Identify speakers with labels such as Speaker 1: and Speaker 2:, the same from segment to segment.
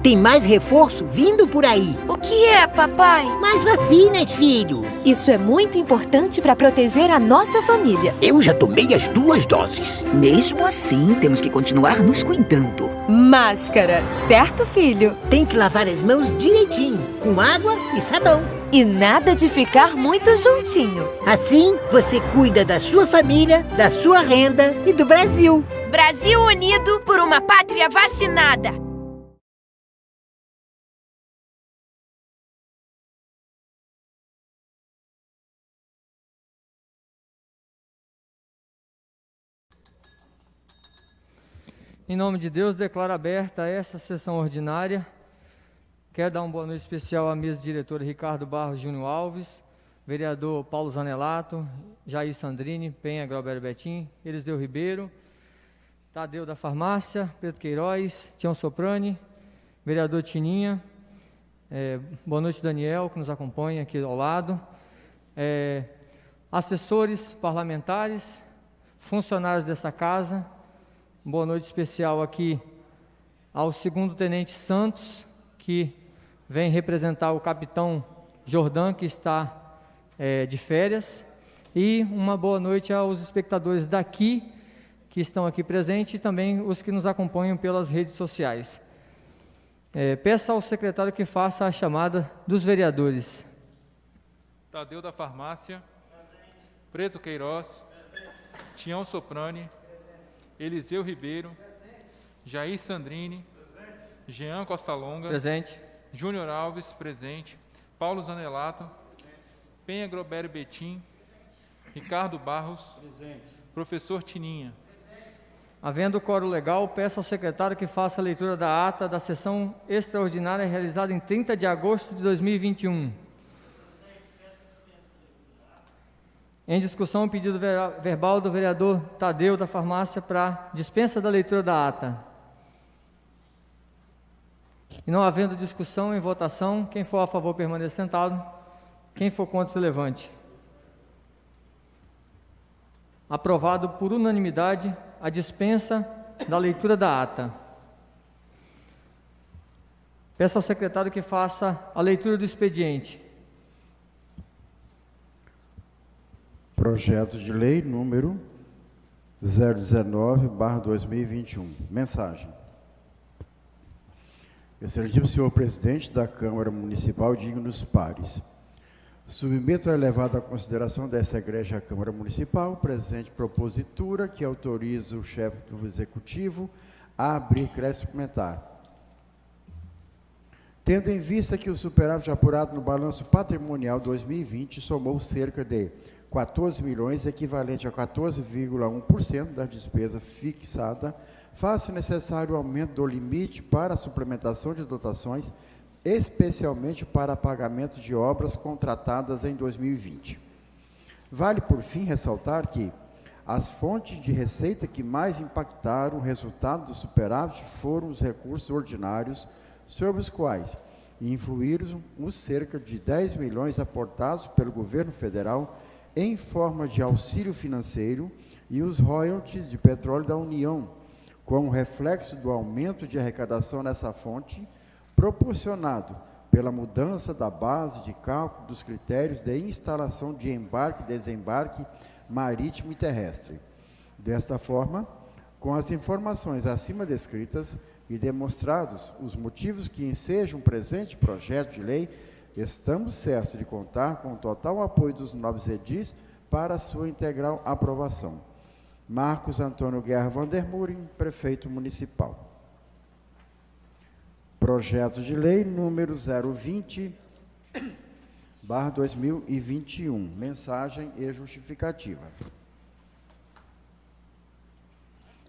Speaker 1: Tem mais reforço vindo por aí.
Speaker 2: O que é, papai?
Speaker 1: Mais vacinas, filho.
Speaker 3: Isso é muito importante para proteger a nossa família.
Speaker 1: Eu já tomei as 2 doses.
Speaker 4: Mesmo assim, temos que continuar nos cuidando.
Speaker 3: Máscara, certo, filho?
Speaker 1: Tem que lavar as mãos direitinho, com água e sabão.
Speaker 3: E nada de ficar muito juntinho.
Speaker 1: Assim, você cuida da sua família, da sua renda e do Brasil.
Speaker 2: Brasil unido por uma pátria vacinada.
Speaker 5: Em nome de Deus, declaro aberta essa sessão ordinária. Quero dar uma boa noite especial à mesa diretora Ricardo Barros Júnior Alves, vereador Paulo Zanelato, Jair Sandrini, Penha Grober Betim, Eliseu Ribeiro, Tadeu da Farmácia, Pedro Queiroz, Tião Soprani, vereador Tininha, boa noite Daniel, que nos acompanha aqui ao lado, assessores parlamentares, funcionários dessa casa. Boa noite especial aqui ao 2º Tenente Santos, que vem representar o capitão Jordan, que está de férias. E uma boa noite aos espectadores daqui, que estão aqui presentes, e também os que nos acompanham pelas redes sociais. Peço ao secretário que faça a chamada dos vereadores.
Speaker 6: Tadeu da Farmácia, Preto Queiroz, Tião Soprani, Eliseu Ribeiro, Jair Sandrini, Jean Costa Longa,
Speaker 5: Presente.
Speaker 6: Júnior Alves, presente, Paulo Zanelato, Penha Grober Betim, Ricardo Barros, presente. Professor Tininha.
Speaker 5: Havendo quórum legal, peço ao secretário que faça a leitura da ata da sessão extraordinária realizada em 30 de agosto de 2021. Em discussão, o pedido verbal do vereador Tadeu da Farmácia para dispensa da leitura da ata. E não havendo discussão, em votação, quem for a favor permaneça sentado, quem for contra se levante. Aprovado por unanimidade a dispensa da leitura da ata. Peço ao secretário que faça a leitura do expediente.
Speaker 7: Projeto de lei número 019/2021. Mensagem. Excelentíssimo senhor presidente da Câmara Municipal, dignos pares. Submeto a elevada consideração dessa egrégia Câmara Municipal o presente propositura que autoriza o chefe do Executivo a abrir crédito suplementar. Tendo em vista que o superávit apurado no balanço patrimonial 2020 somou cerca de 14 milhões, equivalente a 14,1% da despesa fixada, faz-se necessário o aumento do limite para a suplementação de dotações, especialmente para pagamento de obras contratadas em 2020. Vale, por fim, ressaltar que as fontes de receita que mais impactaram o resultado do superávit foram os recursos ordinários, sobre os quais influíram os cerca de 10 milhões aportados pelo governo federal em forma de auxílio financeiro e os royalties de petróleo da União, com o reflexo do aumento de arrecadação nessa fonte, proporcionado pela mudança da base de cálculo dos critérios de instalação de embarque e desembarque marítimo e terrestre. Desta forma, com as informações acima descritas e demonstrados os motivos que ensejam o presente projeto de lei, estamos certos de contar com o total apoio dos nobres edis para sua integral aprovação. Marcos Antônio Guerra Vandermuren, prefeito municipal. Projeto de lei número 020/2021. Mensagem e justificativa.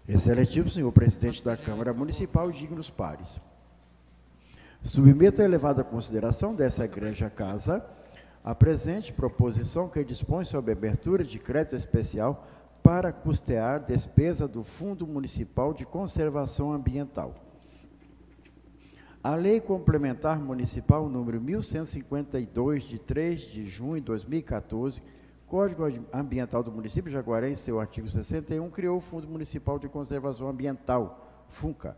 Speaker 7: Excelentíssimo senhor presidente da Câmara Municipal e dignos pares. Submeto a elevada consideração dessa egrégia casa a presente proposição que dispõe sobre a abertura de crédito especial para custear despesa do Fundo Municipal de Conservação Ambiental. A Lei Complementar Municipal número 1152, de 3 de junho de 2014, Código Ambiental do Município de Jaguaré, em seu artigo 61, criou o Fundo Municipal de Conservação Ambiental, FUNCA,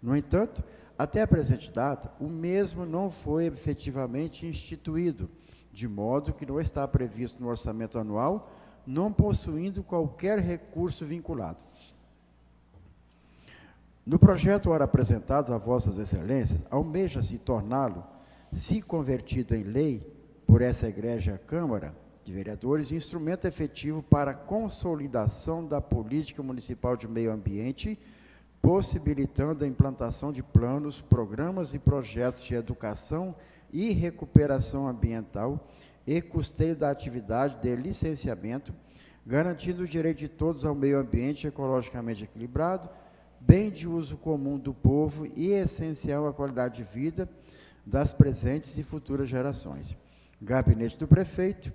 Speaker 7: No entanto, até a presente data, o mesmo não foi efetivamente instituído, de modo que não está previsto no orçamento anual, não possuindo qualquer recurso vinculado. No projeto ora apresentado a vossas excelências, almeja-se torná-lo, se convertido em lei por essa egrégia Câmara de Vereadores, instrumento efetivo para a consolidação da política municipal de meio ambiente, possibilitando a implantação de planos, programas e projetos de educação e recuperação ambiental e custeio da atividade de licenciamento, garantindo o direito de todos ao meio ambiente ecologicamente equilibrado, bem de uso comum do povo e essencial à qualidade de vida das presentes e futuras gerações. Gabinete do Prefeito,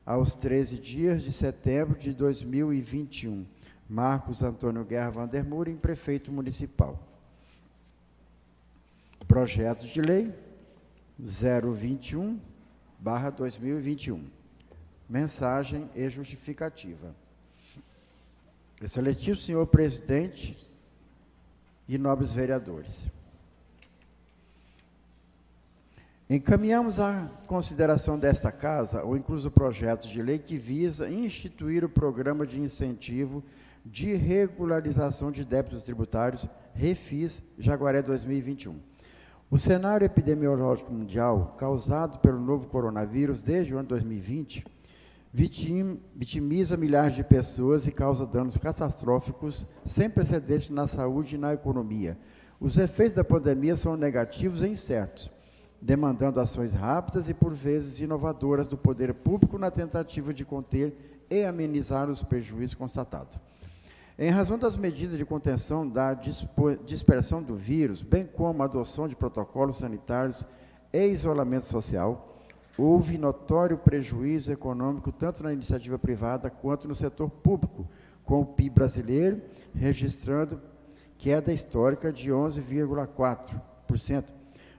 Speaker 7: aos 13 dias de setembro de 2021. Marcos Antônio Guerra Vandermooren, Prefeito Municipal. Projeto de Lei 021/2021. Mensagem e justificativa. Excelentíssimo senhor presidente e nobres vereadores, encaminhamos à consideração desta Casa o incluso projeto de lei que visa instituir o Programa de Incentivo de Regularização de Débitos Tributários, REFIS, Jaguaré 2021. O cenário epidemiológico mundial causado pelo novo coronavírus desde o ano 2020 vitimiza milhares de pessoas e causa danos catastróficos sem precedentes na saúde e na economia. Os efeitos da pandemia são negativos e incertos, demandando ações rápidas e, por vezes, inovadoras do poder público na tentativa de conter e amenizar os prejuízos constatados. Em razão das medidas de contenção da dispersão do vírus, bem como a adoção de protocolos sanitários e isolamento social, houve notório prejuízo econômico tanto na iniciativa privada quanto no setor público, com o PIB brasileiro registrando queda histórica de 11,4%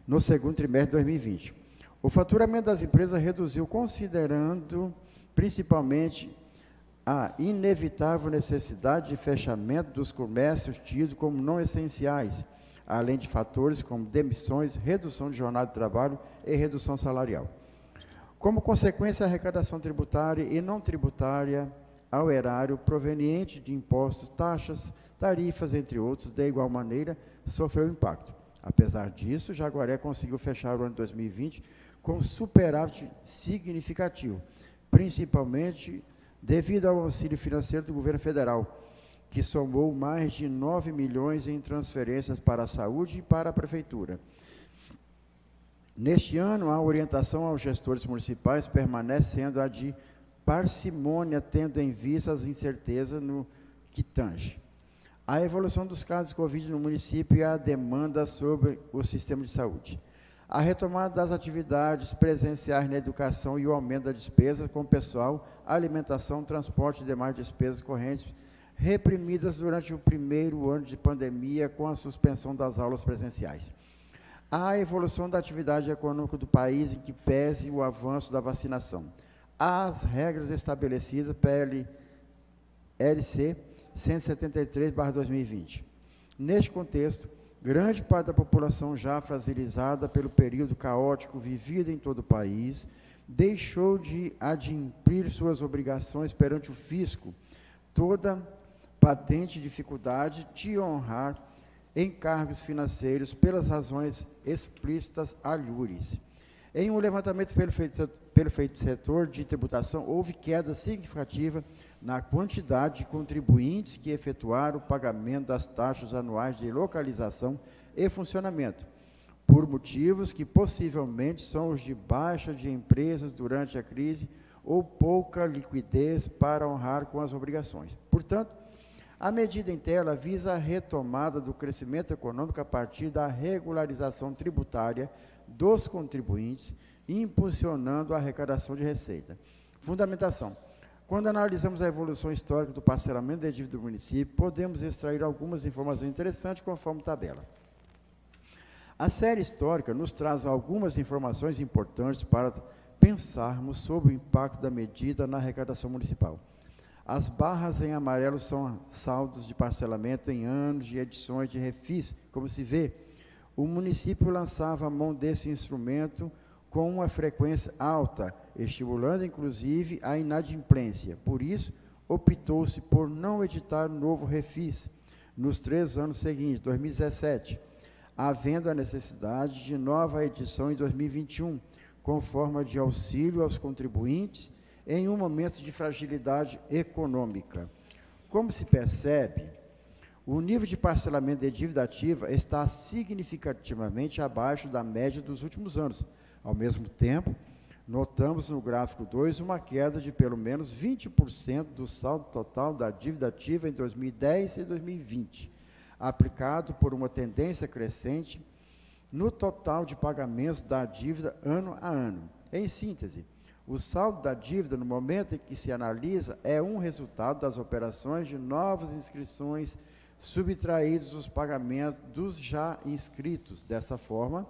Speaker 7: no segundo trimestre de 2020. O faturamento das empresas reduziu, considerando principalmente a inevitável necessidade de fechamento dos comércios tidos como não essenciais, além de fatores como demissões, redução de jornada de trabalho e redução salarial. Como consequência, a arrecadação tributária e não tributária ao erário proveniente de impostos, taxas, tarifas, entre outros, de igual maneira, sofreu impacto. Apesar disso, Jaguaré conseguiu fechar o ano 2020 com superávit significativo, principalmente devido ao auxílio financeiro do governo federal, que somou mais de 9 milhões em transferências para a saúde e para a prefeitura. Neste ano, a orientação aos gestores municipais permanece sendo a de parcimônia, tendo em vista as incertezas no que tange a evolução dos casos de Covid no município e a demanda sobre o sistema de saúde. A retomada das atividades presenciais na educação e o aumento da despesa com pessoal, alimentação, transporte e demais despesas correntes reprimidas durante o primeiro ano de pandemia com a suspensão das aulas presenciais. A evolução da atividade econômica do país em que pese o avanço da vacinação. As regras estabelecidas pela LC 173/2020. Neste contexto, grande parte da população já fragilizada pelo período caótico vivido em todo o país, deixou de adimplir suas obrigações perante o fisco, toda patente dificuldade de honrar encargos financeiros pelas razões explícitas alhures. Em um levantamento pelo feito setor de tributação, houve queda significativa na quantidade de contribuintes que efetuaram o pagamento das taxas anuais de localização e funcionamento, por motivos que possivelmente são os de baixa de empresas durante a crise ou pouca liquidez para honrar com as obrigações. Portanto, a medida em tela visa a retomada do crescimento econômico a partir da regularização tributária dos contribuintes, impulsionando a arrecadação de receita. Fundamentação. Quando analisamos a evolução histórica do parcelamento da dívida do município, podemos extrair algumas informações interessantes conforme tabela. A série histórica nos traz algumas informações importantes para pensarmos sobre o impacto da medida na arrecadação municipal. As barras em amarelo são saldos de parcelamento em anos de edições de refis. Como se vê, o município lançava a mão desse instrumento com uma frequência alta, estimulando inclusive a inadimplência. Por isso, optou-se por não editar novo refis nos 3 anos seguintes, 2017, havendo a necessidade de nova edição em 2021, com forma de auxílio aos contribuintes em um momento de fragilidade econômica. Como se percebe, o nível de parcelamento de dívida ativa está significativamente abaixo da média dos últimos anos. Ao mesmo tempo, notamos no gráfico 2 uma queda de pelo menos 20% do saldo total da dívida ativa em 2010 e 2020, aplicado por uma tendência crescente no total de pagamentos da dívida ano a ano. Em síntese, o saldo da dívida, no momento em que se analisa, é um resultado das operações de novas inscrições subtraídos dos pagamentos dos já inscritos. Dessa forma,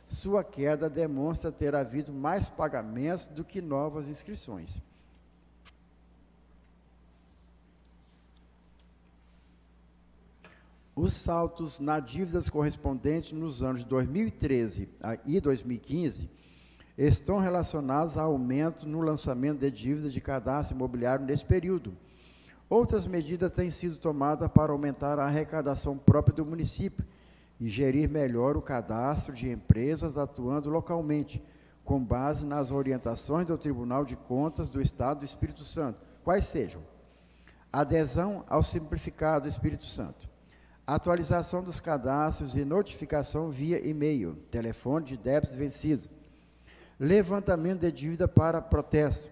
Speaker 7: sua queda demonstra ter havido mais pagamentos do que novas inscrições. Os saldos na dívidas correspondentes nos anos de 2013 e 2015 estão relacionados a aumento no lançamento de dívidas de cadastro imobiliário nesse período. Outras medidas têm sido tomadas para aumentar a arrecadação própria do município e gerir melhor o cadastro de empresas atuando localmente, com base nas orientações do Tribunal de Contas do Estado do Espírito Santo, quais sejam: adesão ao simplificado do Espírito Santo, atualização dos cadastros e notificação via e-mail, telefone de débitos vencidos, levantamento de dívida para protesto,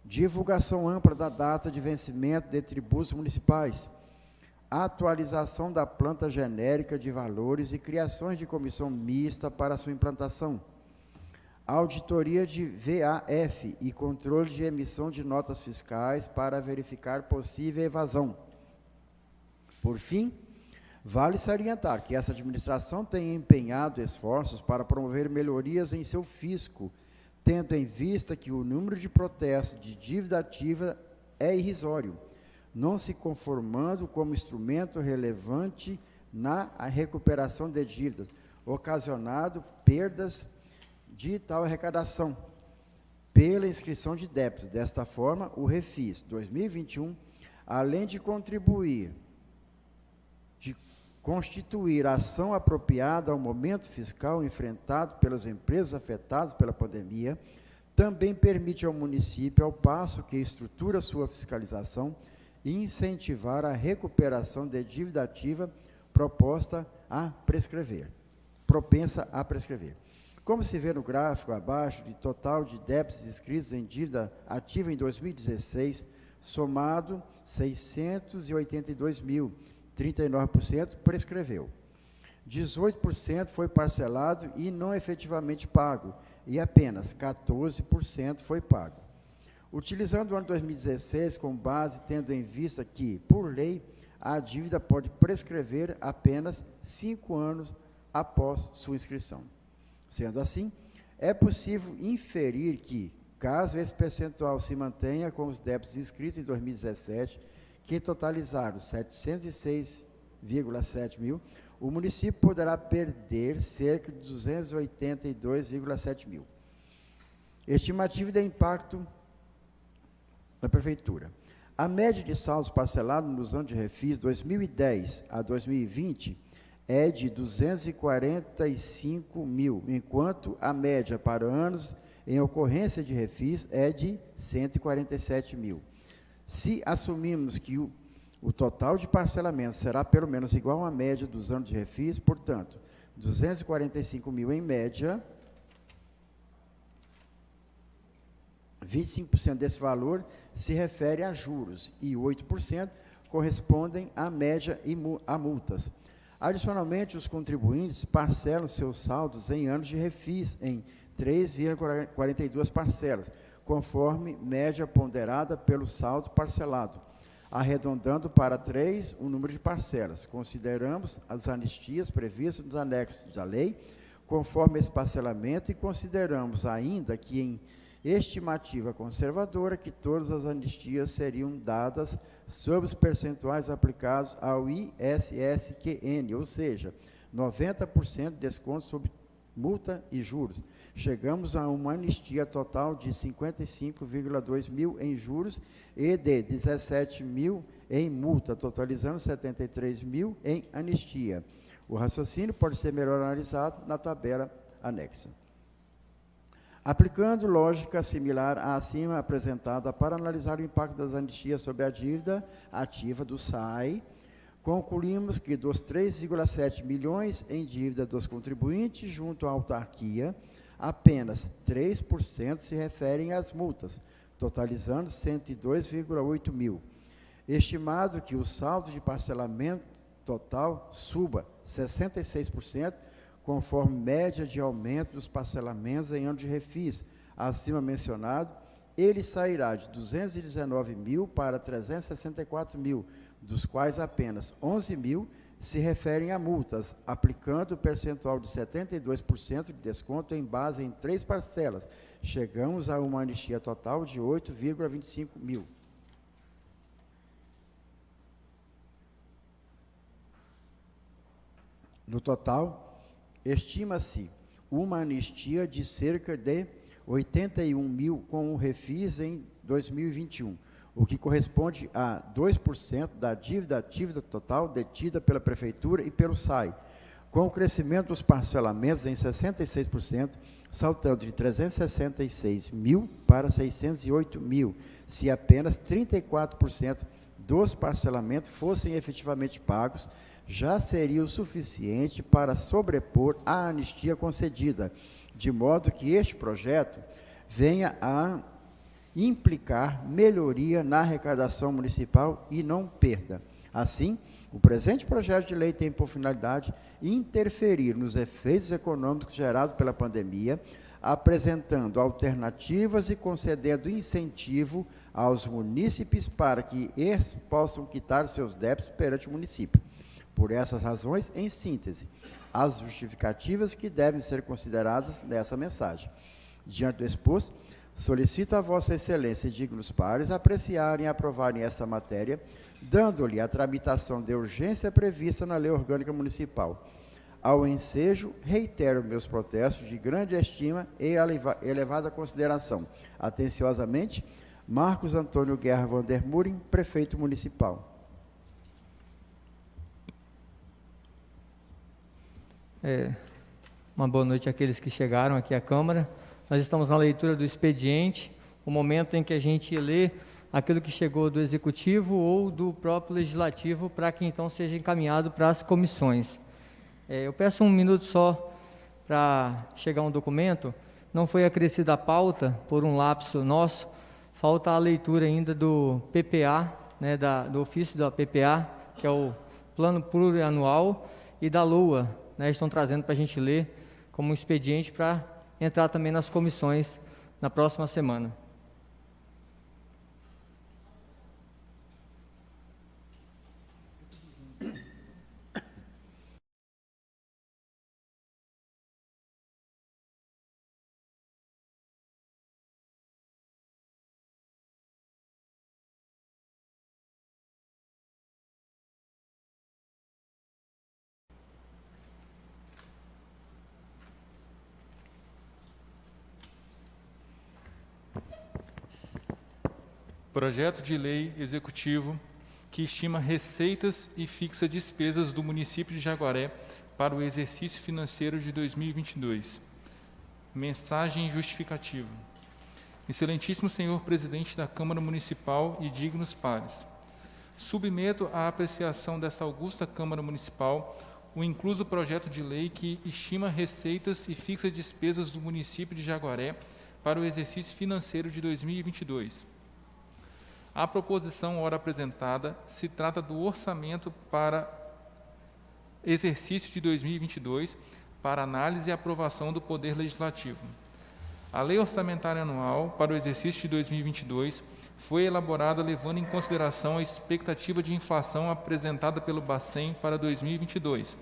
Speaker 7: divulgação ampla da data de vencimento de tributos municipais, atualização da planta genérica de valores e criações de comissão mista para sua implantação, auditoria de VAF e controle de emissão de notas fiscais para verificar possível evasão. Por fim, vale salientar que essa administração tem empenhado esforços para promover melhorias em seu fisco, tendo em vista que o número de protestos de dívida ativa é irrisório, não se conformando como instrumento relevante na recuperação de dívidas, ocasionado perdas de tal arrecadação pela inscrição de débito. Desta forma, o Refis 2021, além de constituir a ação apropriada ao momento fiscal enfrentado pelas empresas afetadas pela pandemia, também permite ao município, ao passo que estrutura sua fiscalização, incentivar a recuperação de dívida ativa propensa a prescrever. Como se vê no gráfico abaixo, de total de débitos inscritos em dívida ativa em 2016, somado 682 mil, 39% prescreveu. 18% foi parcelado e não efetivamente pago, e apenas 14% foi pago. Utilizando o ano 2016 como base, tendo em vista que, por lei, a dívida pode prescrever apenas 5 anos após sua inscrição. Sendo assim, é possível inferir que, caso esse percentual se mantenha com os débitos inscritos em 2017, que totalizaram 706,7 mil, o município poderá perder cerca de 282,7 mil. Estimativa de impacto da Prefeitura. A média de saldos parcelados nos anos de refis 2010 a 2020 é de 245 mil, enquanto a média para anos em ocorrência de refis é de 147 mil. Se assumirmos que o total de parcelamento será pelo menos igual à média dos anos de refis, portanto, 245 mil em média, 25% desse valor se refere a juros e 8% correspondem à média e a multas. Adicionalmente, os contribuintes parcelam seus saldos em anos de refis em 3,42 parcelas, conforme média ponderada pelo saldo parcelado, arredondando para 3 o número de parcelas. Consideramos as anistias previstas nos anexos da lei, conforme esse parcelamento, e consideramos ainda que Estimativa conservadora que todas as anistias seriam dadas sob os percentuais aplicados ao ISSQN, ou seja, 90% de desconto sobre multa e juros. Chegamos a uma anistia total de 55,2 mil em juros e de 17 mil em multa, totalizando 73 mil em anistia. O raciocínio pode ser melhor analisado na tabela anexa. Aplicando lógica similar à acima apresentada para analisar o impacto das anistias sobre a dívida ativa do SAI, concluímos que dos 3,7 milhões em dívida dos contribuintes junto à autarquia, apenas 3% se referem às multas, totalizando 102,8 mil. Estimado que o saldo de parcelamento total suba 66%, conforme média de aumento dos parcelamentos em ano de refis, acima mencionado, ele sairá de 219 mil para 364 mil, dos quais apenas 11 mil se referem a multas, aplicando o percentual de 72% de desconto em base em 3 parcelas. Chegamos a uma anistia total de 8,25 mil. No total, estima-se uma anistia de cerca de 81 mil com o refis em 2021, o que corresponde a 2% da dívida ativa total detida pela Prefeitura e pelo SAI, com o crescimento dos parcelamentos em 66%, saltando de 366 mil para 608 mil, se apenas 34% dos parcelamentos fossem efetivamente pagos, já seria o suficiente para sobrepor a anistia concedida, de modo que este projeto venha a implicar melhoria na arrecadação municipal e não perda. Assim, o presente projeto de lei tem por finalidade interferir nos efeitos econômicos gerados pela pandemia, apresentando alternativas e concedendo incentivo aos munícipes para que eles possam quitar seus débitos perante o município. Por essas razões, em síntese, as justificativas que devem ser consideradas nessa mensagem. Diante do exposto, solicito a Vossa Excelência e dignos pares apreciarem e aprovarem esta matéria, dando-lhe a tramitação de urgência prevista na Lei Orgânica Municipal. Ao ensejo, reitero meus protestos de grande estima e elevada consideração. Atenciosamente, Marcos Antônio Guerra Vandermuren, Prefeito Municipal.
Speaker 5: Uma boa noite àqueles que chegaram aqui à Câmara. Nós estamos na leitura do expediente, o momento em que a gente lê aquilo que chegou do Executivo ou do próprio Legislativo, para que então seja encaminhado para as comissões. Eu peço um minuto só para chegar um documento. Não foi acrescida a pauta por um lapso nosso, falta a leitura ainda do PPA, né, do ofício da PPA, que é o Plano Plurianual, e da LOA, né, estão trazendo para a gente ler como um expediente para entrar também nas comissões na próxima semana.
Speaker 6: Projeto de Lei Executivo que estima receitas e fixa despesas do município de Jaguaré para o exercício financeiro de 2022. Mensagem justificativa. Excelentíssimo senhor presidente da Câmara Municipal e dignos pares, submeto à apreciação desta augusta Câmara Municipal o incluso projeto de lei que estima receitas e fixa despesas do município de Jaguaré para o exercício financeiro de 2022. A proposição ora apresentada se trata do orçamento para exercício de 2022 para análise e aprovação do Poder Legislativo. A Lei Orçamentária Anual para o exercício de 2022 foi elaborada levando em consideração a expectativa de inflação apresentada pelo Bacen para 2022,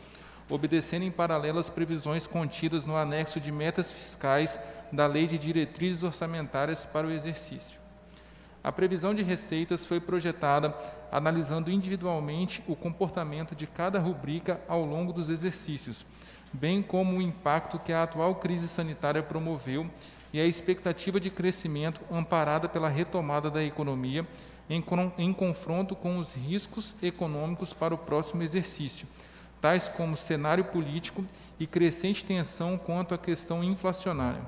Speaker 6: obedecendo em paralelo às previsões contidas no anexo de metas fiscais da Lei de Diretrizes Orçamentárias para o exercício. A previsão de receitas foi projetada analisando individualmente o comportamento de cada rubrica ao longo dos exercícios, bem como o impacto que a atual crise sanitária promoveu e a expectativa de crescimento amparada pela retomada da economia em confronto com os riscos econômicos para o próximo exercício, tais como cenário político e crescente tensão quanto à questão inflacionária.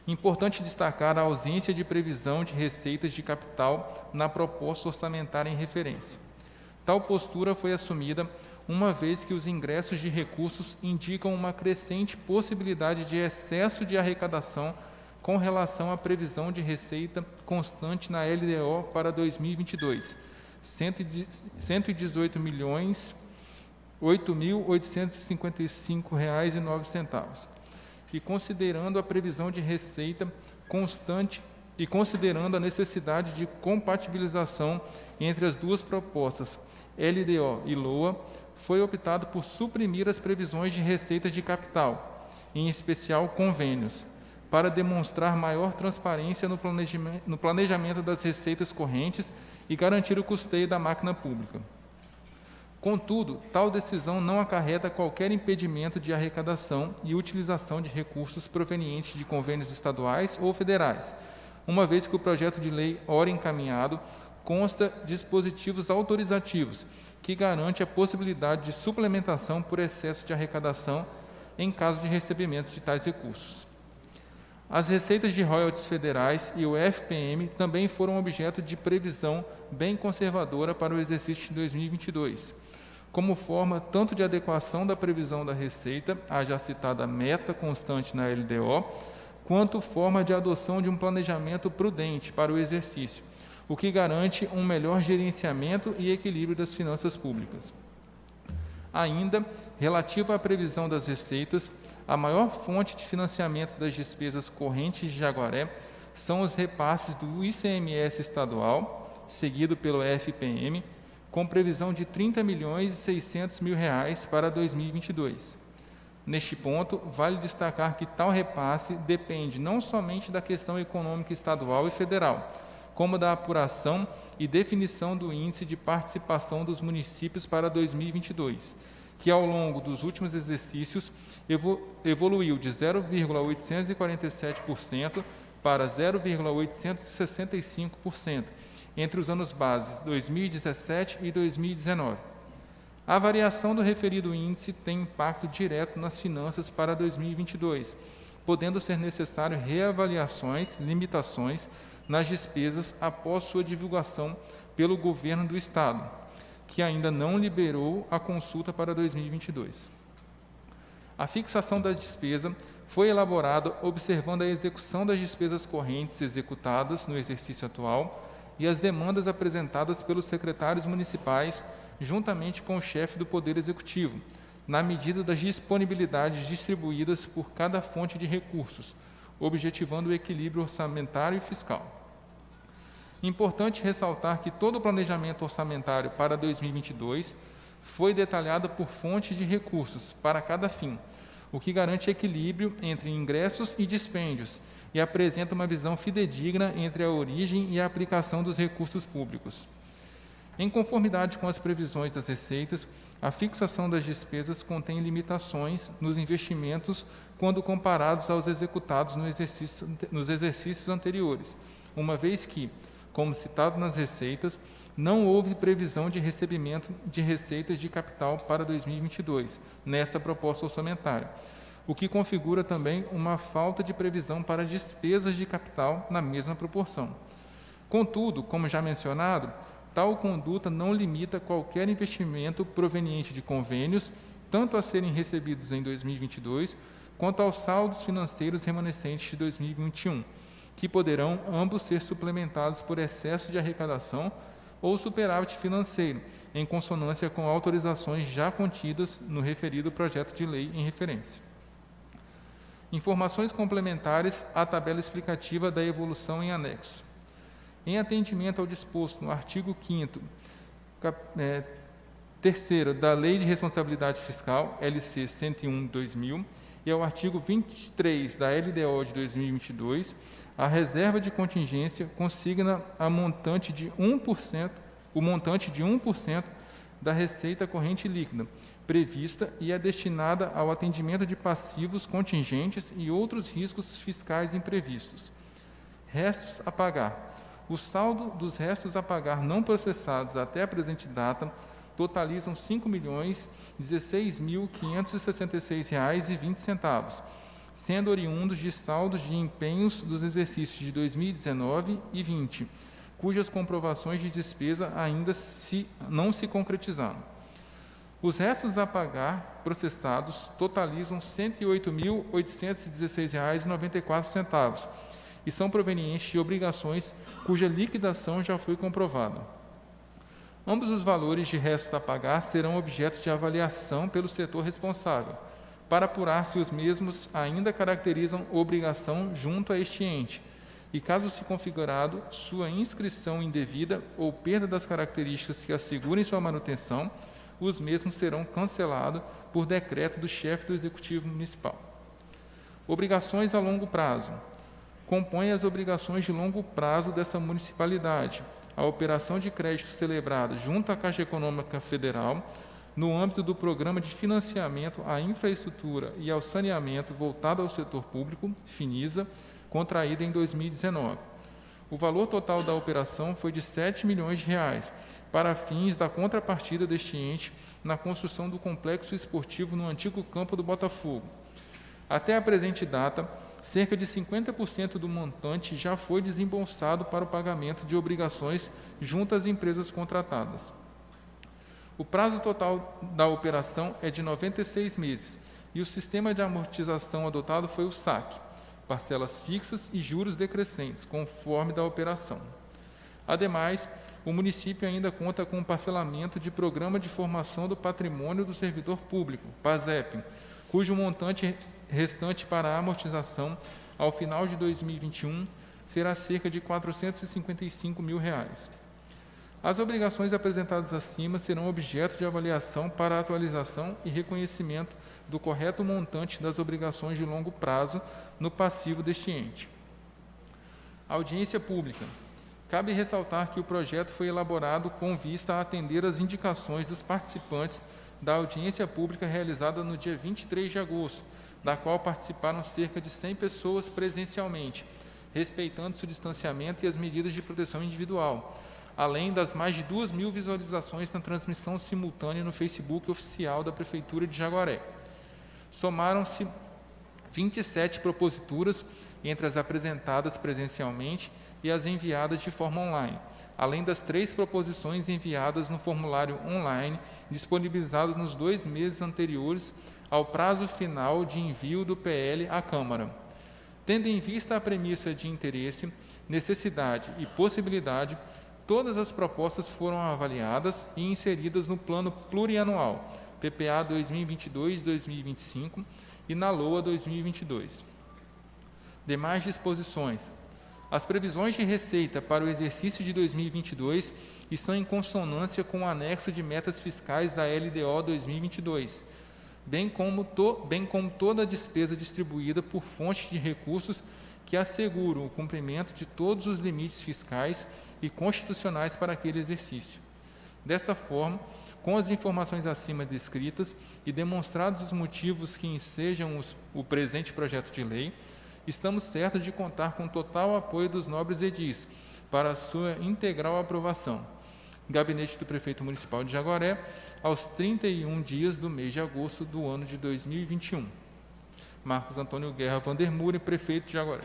Speaker 6: Importante destacar a ausência de previsão de receitas de capital na proposta orçamentária em referência. Tal postura foi assumida uma vez que os ingressos de recursos indicam uma crescente possibilidade de excesso de arrecadação com relação à previsão de receita constante na LDO para 2022, R$ 118.008.855,09. E considerando a previsão de receita constante e considerando a necessidade de compatibilização entre as duas propostas, LDO e LOA, foi optado por suprimir as previsões de receitas de capital, em especial convênios, para demonstrar maior transparência no planejamento das receitas correntes e garantir o custeio da máquina pública. Contudo, tal decisão não acarreta qualquer impedimento de arrecadação e utilização de recursos provenientes de convênios estaduais ou federais, uma vez que o projeto de lei, ora encaminhado, consta dispositivos autorizativos que garante a possibilidade de suplementação por excesso de arrecadação em caso de recebimento de tais recursos. As receitas de royalties federais e o FPM também foram objeto de previsão bem conservadora para o exercício de 2022, como forma tanto de adequação da previsão da receita à já citada meta constante na LDO, quanto forma de adoção de um planejamento prudente para o exercício, o que garante um melhor gerenciamento e equilíbrio das finanças públicas. Ainda, relativo à previsão das receitas, a maior fonte de financiamento das despesas correntes de Jaguaré são os repasses do ICMS estadual, seguido pelo FPM, com previsão de R$ 30.600.000 para 2022. Neste ponto, vale destacar que tal repasse depende não somente da questão econômica estadual e federal, como da apuração e definição do índice de participação dos municípios para 2022, que ao longo dos últimos exercícios evoluiu de 0,847% para 0,865%, entre os anos bases 2017 e 2019. A variação do referido índice tem impacto direto nas finanças para 2022, podendo ser necessário reavaliações, limitações nas despesas após sua divulgação pelo governo do Estado, que ainda não liberou a consulta para 2022. A fixação da despesa foi elaborada observando a execução das despesas correntes executadas no exercício atual e as demandas apresentadas pelos secretários municipais, juntamente com o chefe do Poder Executivo, na medida das disponibilidades distribuídas por cada fonte de recursos, objetivando o equilíbrio orçamentário e fiscal. Importante ressaltar que todo o planejamento orçamentário para 2022 foi detalhado por fonte de recursos para cada fim, o que garante equilíbrio entre ingressos e dispêndios e apresenta uma visão fidedigna entre a origem e a aplicação dos recursos públicos. Em conformidade com as previsões das receitas, a fixação das despesas contém limitações nos investimentos quando comparados aos executados nos exercícios anteriores, uma vez que, como citado nas receitas, não houve previsão de recebimento de receitas de capital para 2022, nesta proposta orçamentária, o que configura também uma falta de previsão para despesas de capital na mesma proporção. Contudo, como já mencionado, tal conduta não limita qualquer investimento proveniente de convênios, tanto a serem recebidos em 2022, quanto aos saldos financeiros remanescentes de 2021, que poderão ambos ser suplementados por excesso de arrecadação ou superávit financeiro, em consonância com autorizações já contidas no referido projeto de lei em referência. Informações complementares à tabela explicativa da evolução em anexo. Em atendimento ao disposto no artigo 5º, Terceiro, da Lei de Responsabilidade Fiscal, LC 101/2000, e ao artigo 23 da LDO de 2022, a reserva de contingência consigna o montante de 1% da receita corrente líquida prevista e é destinada ao atendimento de passivos contingentes e outros riscos fiscais imprevistos. Restos a pagar. O saldo dos restos a pagar não processados até a presente data totalizam R$ 5.016.566,20, sendo oriundos de saldos de empenhos dos exercícios de 2019 e 2020, cujas comprovações de despesa ainda não se concretizaram. Os restos a pagar processados totalizam R$ 108.816,94 e são provenientes de obrigações cuja liquidação já foi comprovada. Ambos os valores de restos a pagar serão objeto de avaliação pelo setor responsável, para apurar se os mesmos ainda caracterizam obrigação junto a este ente, e caso se configurado sua inscrição indevida ou perda das características que assegurem sua manutenção, os mesmos serão cancelados por decreto do chefe do Executivo Municipal. Obrigações a longo prazo. Compõem as obrigações de longo prazo dessa municipalidade a operação de crédito celebrada junto à Caixa Econômica Federal no âmbito do Programa de Financiamento à Infraestrutura e ao Saneamento voltado ao setor público, FINISA, contraída em 2019. O valor total da operação foi de R$ 7 milhões, para fins da contrapartida deste ente na construção do complexo esportivo no antigo campo do Botafogo. Até a presente data, cerca de 50% do montante já foi desembolsado para o pagamento de obrigações junto às empresas contratadas. O prazo total da operação é de 96 meses e o sistema de amortização adotado foi o SAC, parcelas fixas e juros decrescentes, conforme da operação. Ademais, o município ainda conta com o parcelamento de Programa de Formação do Patrimônio do Servidor Público, PASEP, cujo montante restante para a amortização ao final de 2021 será cerca de R$ 455 mil. As obrigações apresentadas acima serão objeto de avaliação para atualização e reconhecimento do correto montante das obrigações de longo prazo no passivo deste ente. Audiência pública. Cabe ressaltar que o projeto foi elaborado com vista a atender às indicações dos participantes da audiência pública realizada no dia 23 de agosto, da qual participaram cerca de 100 pessoas presencialmente, respeitando-se o distanciamento e as medidas de proteção individual, além das mais de 2.000 visualizações na transmissão simultânea no Facebook oficial da Prefeitura de Jaguaré. Somaram-se 27 proposituras entre as apresentadas presencialmente e as enviadas de forma online, além das 3 proposições enviadas no formulário online, disponibilizados nos 2 meses anteriores ao prazo final de envio do PL à Câmara. Tendo em vista a premissa de interesse, necessidade e possibilidade, todas as propostas foram avaliadas e inseridas no Plano Plurianual, PPA 2022-2025 e na LOA 2022. Demais disposições. As previsões de receita para o exercício de 2022 estão em consonância com o anexo de metas fiscais da LDO 2022, bem como toda a despesa distribuída por fontes de recursos que asseguram o cumprimento de todos os limites fiscais e constitucionais para aquele exercício. Desta forma, com as informações acima descritas e demonstrados os motivos que ensejam o presente projeto de lei, estamos certos de contar com total apoio dos nobres edis para a sua integral aprovação. Gabinete do Prefeito Municipal de Jaguaré, aos 31 dias do mês de agosto do ano de 2021. Marcos Antônio Guerra Vandermure, Prefeito de Jaguaré.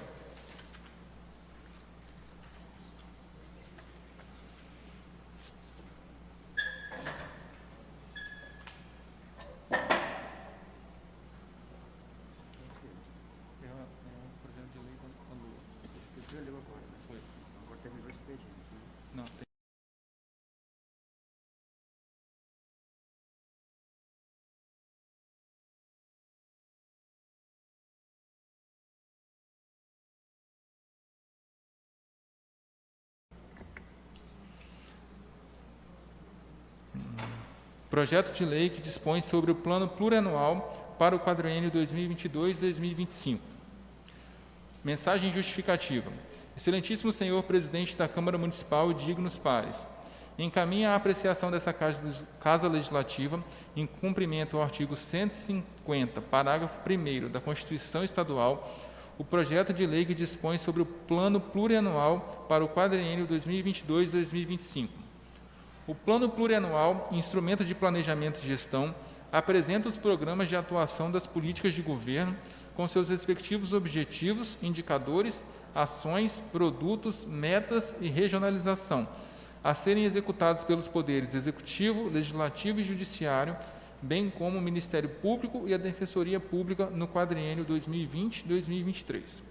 Speaker 6: projeto de lei que dispõe sobre o plano plurianual para o quadriênio 2022-2025. Mensagem justificativa. Excelentíssimo senhor presidente da Câmara Municipal e dignos pares, encaminha a apreciação dessa Casa Legislativa, em cumprimento ao artigo 150, parágrafo 1º da Constituição Estadual, o projeto de lei que dispõe sobre o plano plurianual para o quadriênio 2022-2025. O plano plurianual, instrumento de planejamento e gestão, apresenta os programas de atuação das políticas de governo, com seus respectivos objetivos, indicadores, ações, produtos, metas e regionalização, a serem executados pelos poderes Executivo, Legislativo e Judiciário, bem como o Ministério Público e a Defensoria Pública no quadriênio 2020-2023.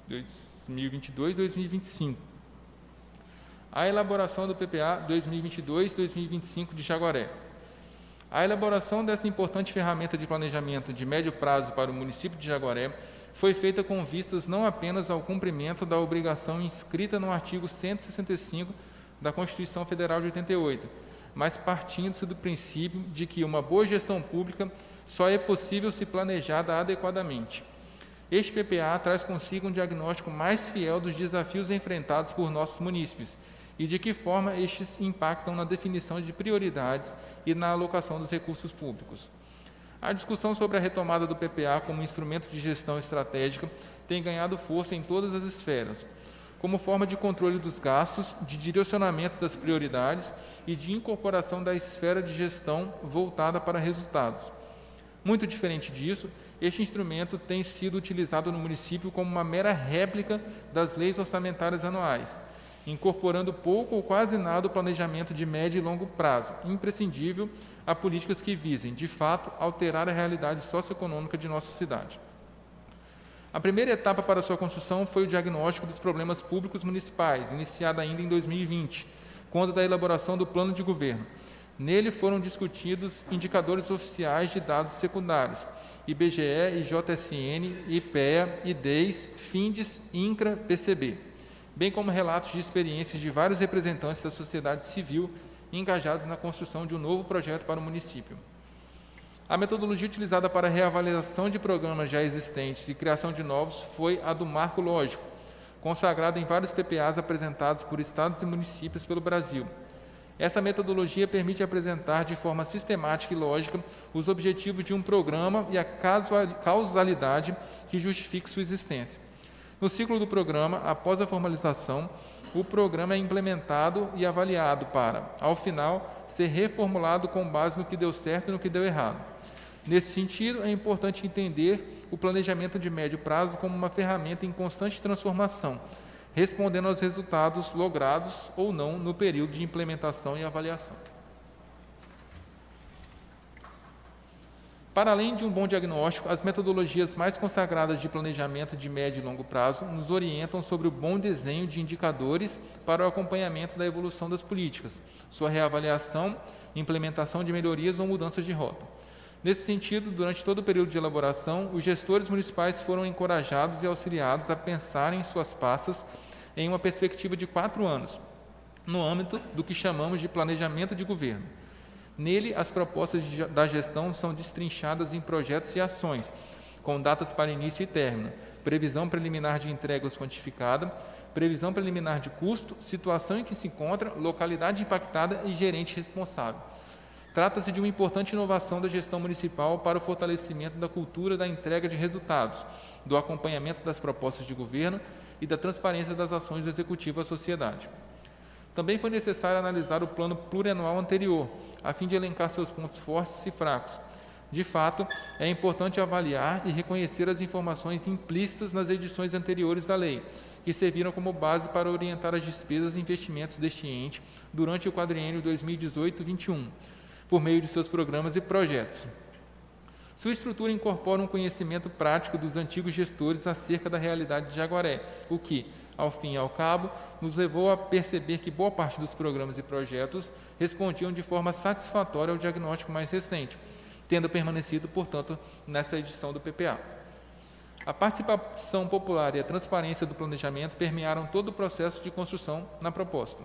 Speaker 6: 2022-2025. A elaboração do PPA 2022-2025 de Jaguaré. A elaboração dessa importante ferramenta de planejamento de médio prazo para o município de Jaguaré foi feita com vistas não apenas ao cumprimento da obrigação inscrita no artigo 165 da Constituição Federal de 88, mas partindo-se do princípio de que uma boa gestão pública só é possível se planejada adequadamente. Este PPA traz consigo um diagnóstico mais fiel dos desafios enfrentados por nossos munícipes e de que forma estes impactam na definição de prioridades e na alocação dos recursos públicos. A discussão sobre a retomada do PPA como instrumento de gestão estratégica tem ganhado força em todas as esferas, como forma de controle dos gastos, de direcionamento das prioridades e de incorporação da esfera de gestão voltada para resultados. Muito diferente disso, este instrumento tem sido utilizado no município como uma mera réplica das leis orçamentárias anuais, incorporando pouco ou quase nada o planejamento de médio e longo prazo, imprescindível a políticas que visem, de fato, alterar a realidade socioeconômica de nossa cidade. A primeira etapa para sua construção foi o diagnóstico dos problemas públicos municipais, iniciada ainda em 2020, quando da elaboração do plano de governo. Nele foram discutidos indicadores oficiais de dados secundários, IBGE, IJSN, IPEA, IDES, FINDES, INCRA, PCB, bem como relatos de experiências de vários representantes da sociedade civil engajados na construção de um novo projeto para o município. A metodologia utilizada para a reavaliação de programas já existentes e criação de novos foi a do marco lógico, consagrada em vários PPAs apresentados por estados e municípios pelo Brasil. Essa metodologia permite apresentar de forma sistemática e lógica os objetivos de um programa e a causalidade que justifique sua existência. No ciclo do programa, após a formalização, o programa é implementado e avaliado para, ao final, ser reformulado com base no que deu certo e no que deu errado. Nesse sentido, é importante entender o planejamento de médio prazo como uma ferramenta em constante transformação, respondendo aos resultados logrados ou não no período de implementação e avaliação. Para além de um bom diagnóstico, as metodologias mais consagradas de planejamento de médio e longo prazo nos orientam sobre o bom desenho de indicadores para o acompanhamento da evolução das políticas, sua reavaliação, implementação de melhorias ou mudanças de rota. Nesse sentido, durante todo o período de elaboração, os gestores municipais foram encorajados e auxiliados a pensarem em suas pastas em uma perspectiva de 4 anos, no âmbito do que chamamos de planejamento de governo. Nele, as propostas da gestão são destrinchadas em projetos e ações, com datas para início e término, previsão preliminar de entregas quantificada, previsão preliminar de custo, situação em que se encontra, localidade impactada e gerente responsável. Trata-se de uma importante inovação da gestão municipal para o fortalecimento da cultura da entrega de resultados, do acompanhamento das propostas de governo e da transparência das ações do Executivo à sociedade. Também foi necessário analisar o plano plurianual anterior, a fim de elencar seus pontos fortes e fracos. De fato, é importante avaliar e reconhecer as informações implícitas nas edições anteriores da lei, que serviram como base para orientar as despesas e investimentos deste ente durante o quadriênio 2018-21, por meio de seus programas e projetos. Sua estrutura incorpora um conhecimento prático dos antigos gestores acerca da realidade de Jaguaré, o que, ao fim e ao cabo, nos levou a perceber que boa parte dos programas e projetos respondiam de forma satisfatória ao diagnóstico mais recente, tendo permanecido, portanto, nessa edição do PPA. A participação popular e a transparência do planejamento permearam todo o processo de construção na proposta.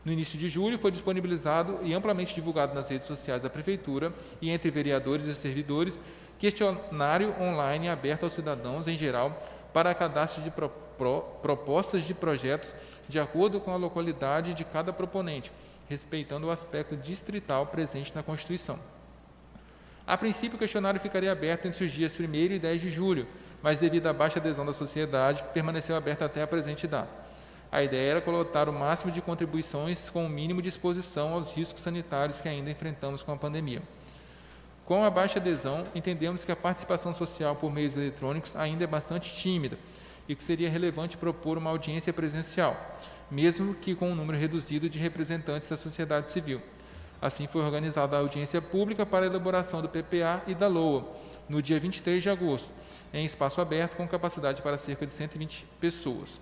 Speaker 6: No início de julho, foi disponibilizado e amplamente divulgado nas redes sociais da Prefeitura e entre vereadores e servidores questionário online aberto aos cidadãos em geral para cadastro de propostas de projetos de acordo com a localidade de cada proponente, respeitando o aspecto distrital presente na Constituição. A princípio, o questionário ficaria aberto entre os dias 1º e 10 de julho, mas devido à baixa adesão da sociedade, permaneceu aberto até a presente data. A ideia era coletar o máximo de contribuições com o mínimo de exposição aos riscos sanitários que ainda enfrentamos com a pandemia. Com a baixa adesão, entendemos que a participação social por meios eletrônicos ainda é bastante tímida e que seria relevante propor uma audiência presencial, mesmo que com um número reduzido de representantes da sociedade civil. Assim, foi organizada a audiência pública para a elaboração do PPA e da LOA, no dia 23 de agosto, em espaço aberto com capacidade para cerca de 120 pessoas.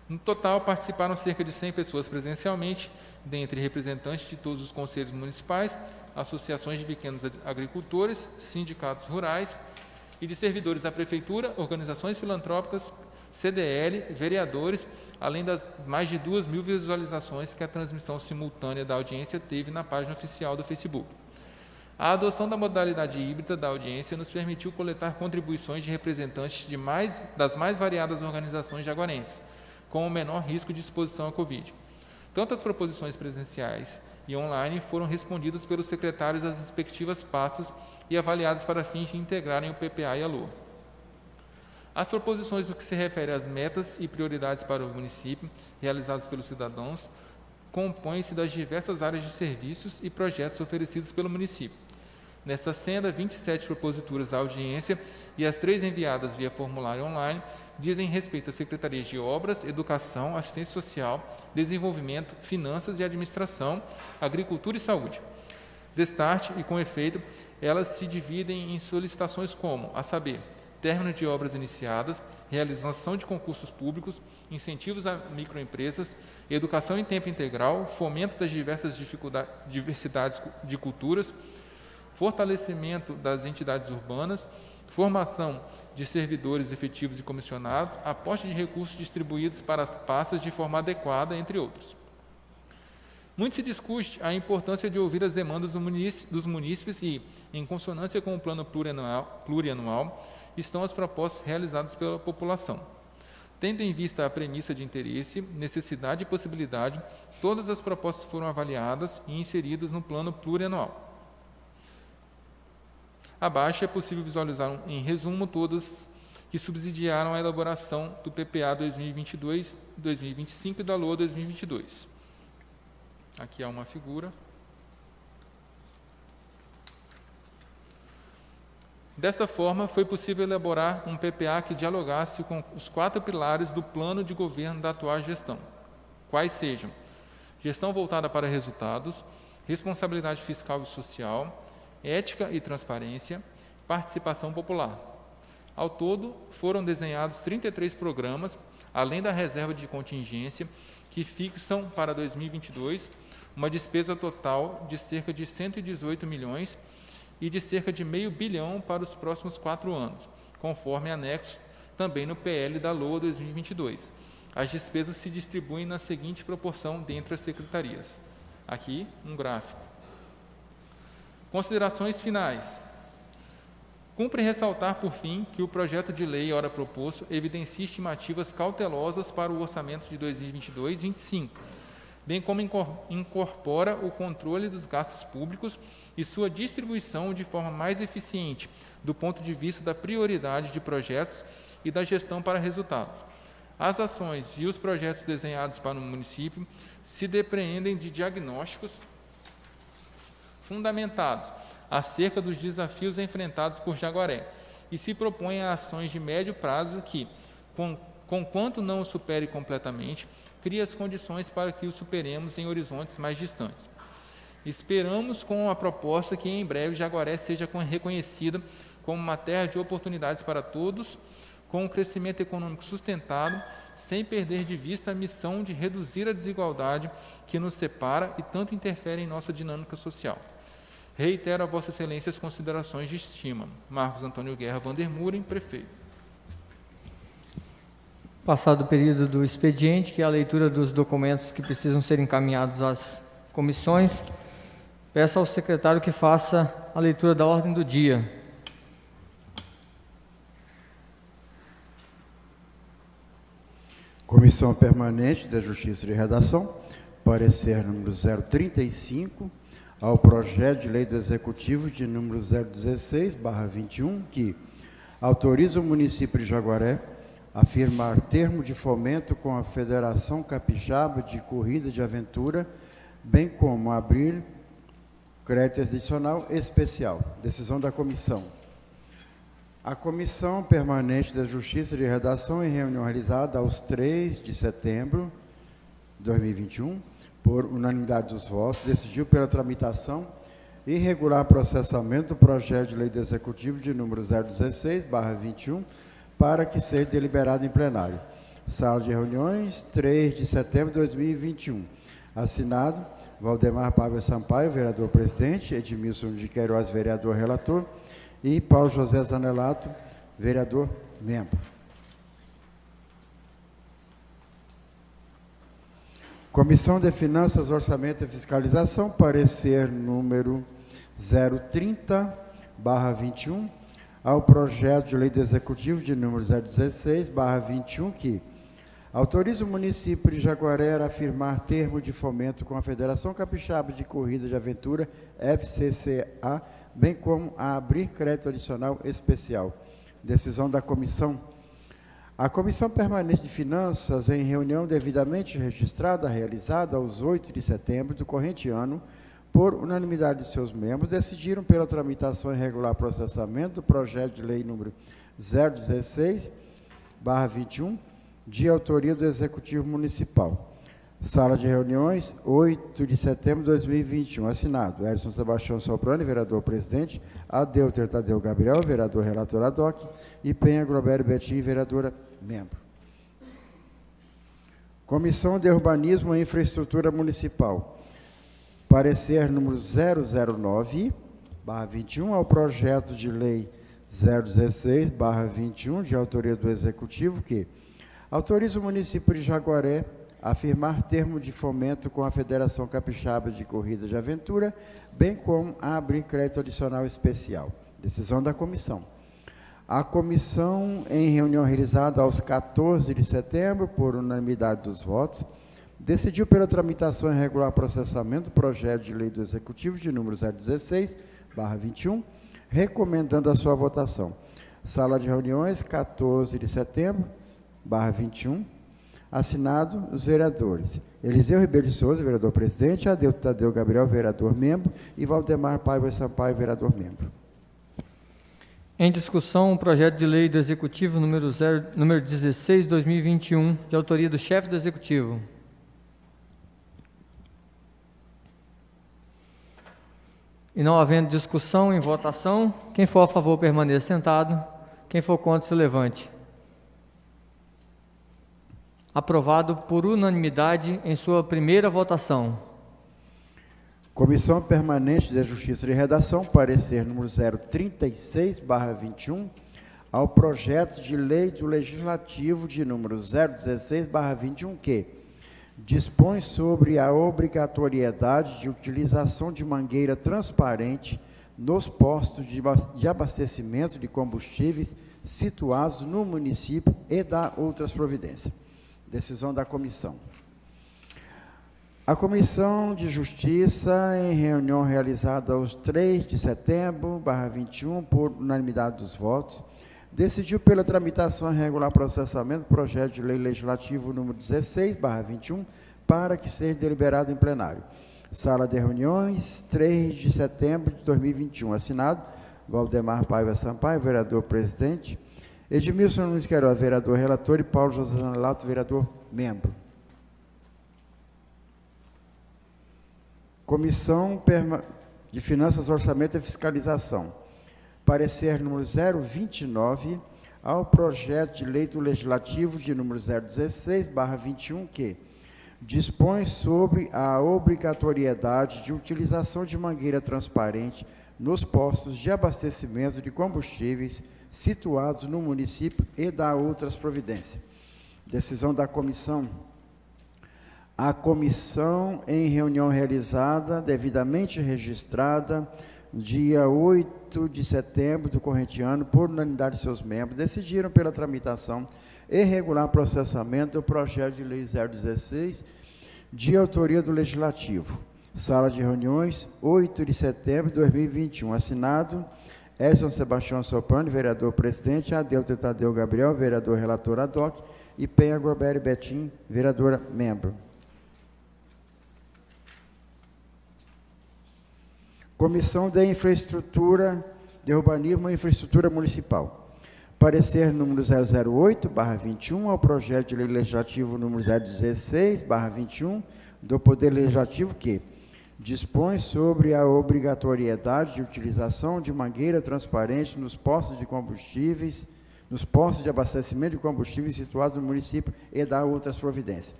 Speaker 6: No total, participaram cerca de 100 pessoas presencialmente, dentre representantes de todos os conselhos municipais, associações de pequenos agricultores, sindicatos rurais e de servidores da Prefeitura, organizações filantrópicas, CDL, vereadores, além das mais de 2.000 visualizações que a transmissão simultânea da audiência teve na página oficial do Facebook. A adoção da modalidade híbrida da audiência nos permitiu coletar contribuições de representantes das mais variadas organizações jaguarenses, com o menor risco de exposição à Covid. Tanto as proposições presenciais e online foram respondidas pelos secretários das respectivas pastas e avaliadas para fins de integrarem o PPA e a LOA. As proposições no que se refere às metas e prioridades para o município, realizadas pelos cidadãos, compõem-se das diversas áreas de serviços e projetos oferecidos pelo município. Nesta senda, 27 proposituras da audiência e as 3 enviadas via formulário online dizem respeito às secretarias de Obras, Educação, Assistência Social, Desenvolvimento, Finanças e Administração, Agricultura e Saúde. Destarte e, com efeito, elas se dividem em solicitações como, a saber, término de obras iniciadas, realização de concursos públicos, incentivos a microempresas, educação em tempo integral, fomento das diversas diversidades de culturas, fortalecimento das entidades urbanas, formação de servidores efetivos e comissionados, aporte de recursos distribuídos para as pastas de forma adequada, entre outros. Muito se discute a importância de ouvir as demandas dos munícipes e, em consonância com o plano plurianual, estão as propostas realizadas pela população. Tendo em vista a premissa de interesse, necessidade e possibilidade, todas as propostas foram avaliadas e inseridas no plano plurianual. Abaixo é possível visualizar, em resumo, todas que subsidiaram a elaboração do PPA 2022-2025 e da LOA 2022. Aqui há uma figura. Dessa forma, foi possível elaborar um PPA que dialogasse com os 4 pilares do plano de governo da atual gestão, quais sejam: gestão voltada para resultados, responsabilidade fiscal e social, ética e transparência, participação popular. Ao todo, foram desenhados 33 programas, além da reserva de contingência, que fixam para 2022 uma despesa total de cerca de 118 milhões e de cerca de R$500 milhão para os próximos 4 anos, conforme anexo também no PL da LOA 2022. As despesas se distribuem na seguinte proporção dentre as secretarias. Aqui, um gráfico. Considerações finais. Cumpre ressaltar, por fim, que o projeto de lei ora proposto evidencia estimativas cautelosas para o orçamento de 2022-25, bem como incorpora o controle dos gastos públicos e sua distribuição de forma mais eficiente, do ponto de vista da prioridade de projetos e da gestão para resultados. As ações e os projetos desenhados para o município se depreendem de diagnósticos fundamentados acerca dos desafios enfrentados por Jaguaré e se propõem a ações de médio prazo que, conquanto não o supere completamente, cria as condições para que o superemos em horizontes mais distantes. Esperamos com a proposta que em breve Jaguaré seja reconhecida como uma terra de oportunidades para todos, com um crescimento econômico sustentado, sem perder de vista a missão de reduzir a desigualdade que nos separa e tanto interfere em nossa dinâmica social. Reitero a Vossa Excelência as considerações de estima. Marcos Antônio Guerra Vandermuren, prefeito.
Speaker 5: Passado o período do expediente, que é a leitura dos documentos que precisam ser encaminhados às comissões, peço ao secretário que faça a leitura da ordem do dia.
Speaker 7: Comissão Permanente da Justiça de Redação, parecer número 035, ao projeto de lei do Executivo de número 016/21, que autoriza o município de Jaguaré a firmar termo de fomento com a Federação Capixaba de Corrida de Aventura, bem como abrir crédito adicional especial. Decisão da comissão. A Comissão Permanente da Justiça de Redação, em reunião realizada aos 3 de setembro de 2021, por unanimidade dos votos, decidiu pela tramitação e regular processamento do projeto de lei do Executivo de número 016/21, para que seja deliberado em plenário. Sala de reuniões, 3 de setembro de 2021. Assinado, Valdemar Paiva Sampaio, vereador presidente, Edmilson de Queiroz, vereador relator, e Paulo José Zanelato, vereador membro. Comissão de Finanças, Orçamento e Fiscalização, parecer número 030/21, ao projeto de lei do Executivo de número 016/21, que autoriza o município de Jaguaré a firmar termo de fomento com a Federação Capixaba de Corrida de Aventura, FCCA, bem como a abrir crédito adicional especial. Decisão da comissão. A Comissão Permanente de Finanças, em reunião devidamente registrada, realizada aos 8 de setembro do corrente ano, por unanimidade de seus membros, decidiram pela tramitação e regular processamento do projeto de lei número 016/21, de autoria do Executivo Municipal. Sala de reuniões, 8 de setembro de 2021. Assinado, Edson Sebastião Soprani, vereador presidente, Adeuter Tadeu Gabriel, vereador relator ad hoc, e Penha Grobério Betim, vereadora membro. Comissão de Urbanismo e Infraestrutura Municipal. Parecer número 009/21 ao projeto de lei 016/21, de autoria do Executivo, que autoriza o município de Jaguaré a firmar termo de fomento com a Federação Capixaba de Corrida de Aventura, bem como a abrir crédito adicional especial. Decisão da comissão. A comissão, em reunião realizada aos 14 de setembro, por unanimidade dos votos, decidiu pela tramitação e regular processamento do projeto de lei do Executivo de número 016/21, recomendando a sua votação. Sala de reuniões, 14 de setembro/21. Assinado os vereadores Eliseu Ribeiro de Souza, vereador presidente, Adeuter Tadeu Gabriel, vereador membro, e Valdemar Paiva Sampaio, vereador membro.
Speaker 5: Em discussão, o projeto de lei do Executivo número 16/2021, de autoria do chefe do Executivo. E não havendo discussão, em votação, quem for a favor permaneça sentado, quem for contra se levante. Aprovado por unanimidade em sua primeira votação.
Speaker 7: Comissão Permanente da Justiça de Redação, parecer número 036/21, ao projeto de lei do Legislativo de número 016/21, que dispõe sobre a obrigatoriedade de utilização de mangueira transparente nos postos de abastecimento de combustíveis situados no município e dá outras providências. Decisão da comissão. A Comissão de Justiça, em reunião realizada aos 3 de setembro/21, por unanimidade dos votos, decidiu pela tramitação e regular processamento do projeto de lei legislativo número 16/21, para que seja deliberado em plenário. Sala de reuniões, 3 de setembro de 2021. Assinado, Valdemar Paiva Sampaio, vereador presidente, Edmilson Nunes Queiroz, vereador relator, e Paulo José Zanelato, vereador membro. Comissão de Finanças, Orçamento e Fiscalização. Parecer número 029 ao projeto de lei do Legislativo de número 016/21, que dispõe sobre a obrigatoriedade de utilização de mangueira transparente nos postos de abastecimento de combustíveis situados no município e dá outras providências. Decisão da comissão. A comissão, em reunião realizada, devidamente registrada, dia 8 de setembro do corrente ano, por unanimidade de seus membros, decidiram pela tramitação e regular processamento do projeto de lei 016, de autoria do Legislativo. Sala de reuniões, 8 de setembro de 2021. Assinado, Edson Sebastião Soprano, vereador presidente, Adelto Tadeu Gabriel, vereador relator ad hoc, e Penha Gorberi Betim, vereadora membro. Comissão de Infraestrutura, de Urbanismo e Infraestrutura Municipal. Parecer número 008/21 ao projeto de lei legislativo número 016/21 do Poder Legislativo que dispõe sobre a obrigatoriedade de utilização de mangueira transparente nos postos de combustíveis, nos postos de abastecimento de combustíveis situados no município e dá outras providências.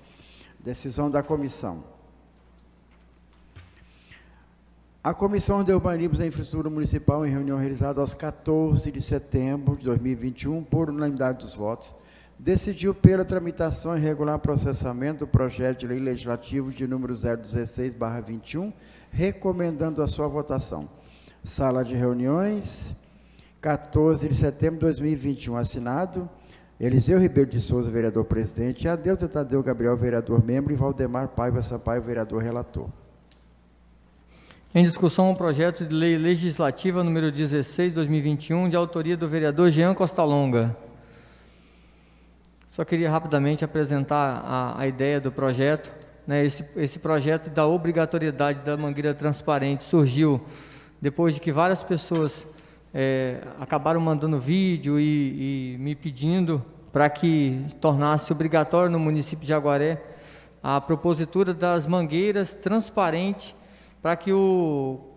Speaker 7: Decisão da comissão. A Comissão de Urbanismo e Infraestrutura Municipal, em reunião realizada aos 14 de setembro de 2021, por unanimidade dos votos, decidiu pela tramitação e regular processamento do projeto de lei legislativo de número 016/21, recomendando a sua votação. Sala de reuniões, 14 de setembro de 2021, assinado Eliseu Ribeiro de Souza, vereador presidente, Adelto Tadeu Gabriel, vereador membro, e Valdemar Paiva Sampaio, vereador relator.
Speaker 5: Em discussão, o projeto de lei legislativa número 16/2021, de autoria do vereador Jean Costalonga. Só queria rapidamente apresentar a ideia do projeto. Né? Esse projeto da obrigatoriedade da mangueira transparente surgiu depois de que várias pessoas acabaram mandando vídeo e me pedindo para que tornasse obrigatório no município de Jaguaré a propositura das mangueiras transparentes, para que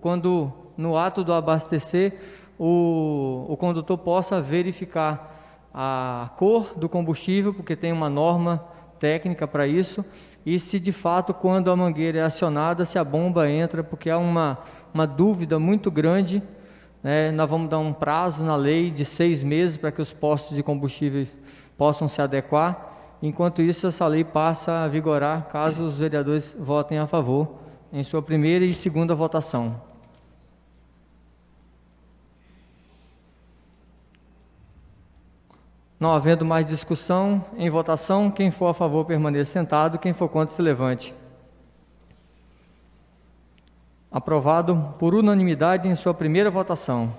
Speaker 5: quando no ato do abastecer, o condutor possa verificar a cor do combustível, porque tem uma norma técnica para isso, e se de fato, quando a mangueira é acionada, se a bomba entra, porque há uma dúvida muito grande, né? Nós vamos dar um prazo na lei de 6 meses para que os postos de combustíveis possam se adequar. Enquanto isso, essa lei passa a vigorar, caso os vereadores votem a favor, em sua primeira e segunda votação. Não havendo mais discussão, em votação, quem for a favor permaneça sentado, quem for contra se levante. Aprovado por unanimidade em sua primeira votação.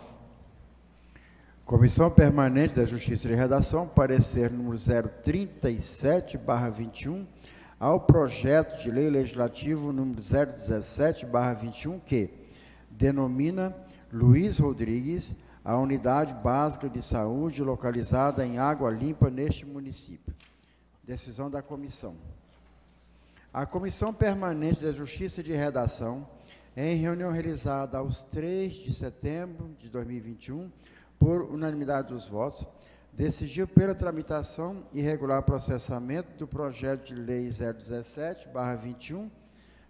Speaker 7: Comissão Permanente da Justiça de Redação, parecer número 037/21, ao projeto de lei legislativo número 017/21, que denomina Luiz Rodrigues a unidade básica de saúde localizada em Água Limpa neste município. Decisão da comissão. A Comissão Permanente da Justiça de Redação, em reunião realizada aos 3 de setembro de 2021, por unanimidade dos votos, decidiu pela tramitação e regular processamento do projeto de lei 017/21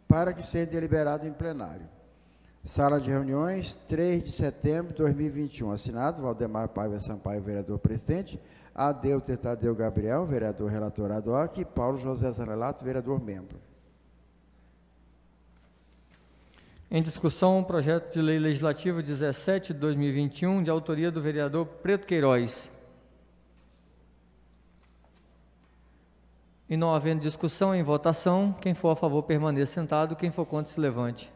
Speaker 7: para que seja deliberado em plenário. Sala de reuniões, 3 de setembro de 2021. Assinado Valdemar Paiva Sampaio, vereador presidente, Adelto Tadeu Gabriel, vereador relator ad hoc, e Paulo José Zanelato, vereador membro.
Speaker 5: Em discussão, o projeto de lei legislativo 17/2021, de autoria do vereador Preto Queiroz. E não havendo discussão, em votação, quem for a favor permaneça sentado, quem for contra se levante.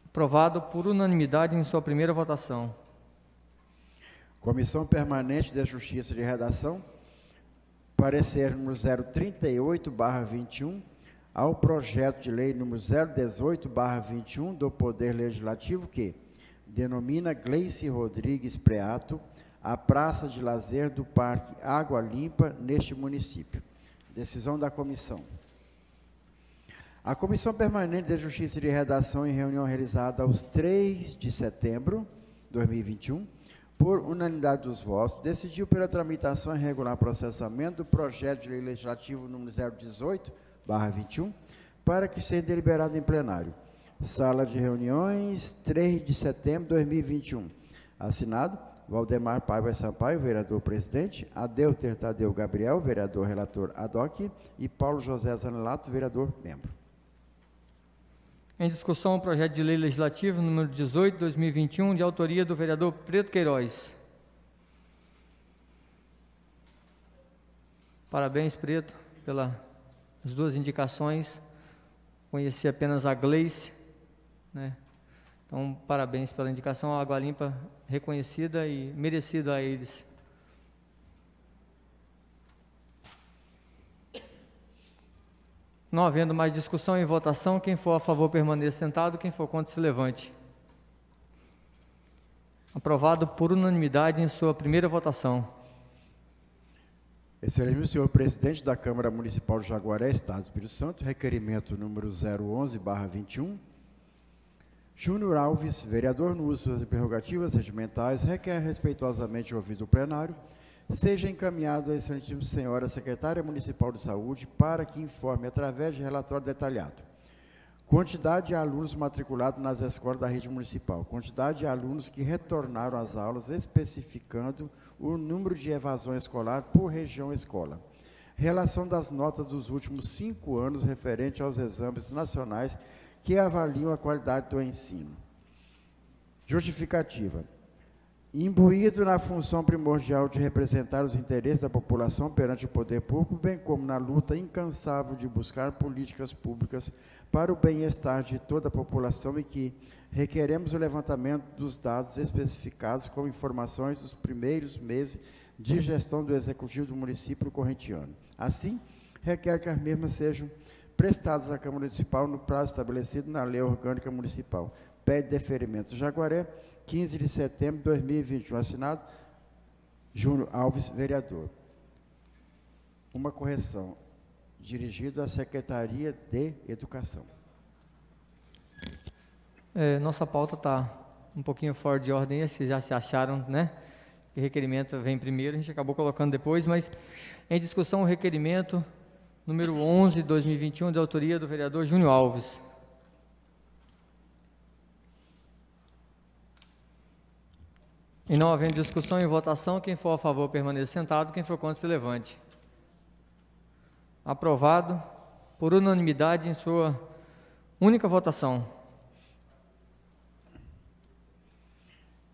Speaker 5: Aprovado por unanimidade em sua primeira votação.
Speaker 7: Comissão Permanente da Justiça de Redação, parecer número 038/21, ao projeto de lei número 018/21 do Poder Legislativo, que denomina Gleice Rodrigues Preato a Praça de Lazer do Parque Água Limpa neste município. Decisão da comissão. A Comissão Permanente da Justiça de Redação, em reunião realizada aos 3 de setembro de 2021, por unanimidade dos votos, decidiu pela tramitação e regular processamento do projeto de lei legislativo número 018/21, para que seja deliberado em plenário. Sala de reuniões, 3 de setembro de 2021. Assinado Valdemar Paiva Sampaio, vereador presidente, Adeuter Tadeu Gabriel, vereador relator ad hoc, e Paulo José Zanelato, vereador membro.
Speaker 5: Em discussão, o projeto de lei legislativo número 18, 2021, de autoria do vereador Preto Queiroz. Parabéns, Preto, pelas duas indicações. Conheci apenas a Gleice, né? Então, parabéns pela indicação, Água Limpa reconhecida e merecida a eles. Não havendo mais discussão e votação, quem for a favor permaneça sentado, quem for contra se levante. Aprovado por unanimidade em sua primeira votação.
Speaker 7: Excelentíssimo senhor presidente da Câmara Municipal de Jaguaré, Estado do Espírito Santo, requerimento número 011/21, Júnior Alves, vereador no uso das prerrogativas regimentais, requer respeitosamente ouvido o plenário, seja encaminhado à excelentíssima senhora secretária municipal de saúde para que informe através de relatório detalhado. Quantidade de alunos matriculados nas escolas da rede municipal, quantidade de alunos que retornaram às aulas, especificando o número de evasão escolar por região escola. Relação das notas dos últimos 5 anos referente aos exames nacionais que avaliam a qualidade do ensino. Justificativa. Imbuído na função primordial de representar os interesses da população perante o poder público, bem como na luta incansável de buscar políticas públicas para o bem-estar de toda a população e que requeremos o levantamento dos dados especificados com informações dos primeiros meses de gestão do Executivo do município no corrente ano. Assim, requer que as mesmas sejam prestadas à Câmara Municipal no prazo estabelecido na Lei Orgânica Municipal. Pede deferimento. Jaguaré, 15 de setembro de 2021. Assinado, Júnior Alves, vereador. Uma correção. Dirigido à Secretaria de Educação.
Speaker 5: Nossa pauta está um pouquinho fora de ordem, vocês já se acharam, né? Que o requerimento vem primeiro, a gente acabou colocando depois, mas em discussão o requerimento número 11, 2021, de autoria do vereador Júnior Alves. E não havendo discussão e votação, quem for a favor permaneça sentado, quem for contra se levante. Aprovado por unanimidade em sua única votação.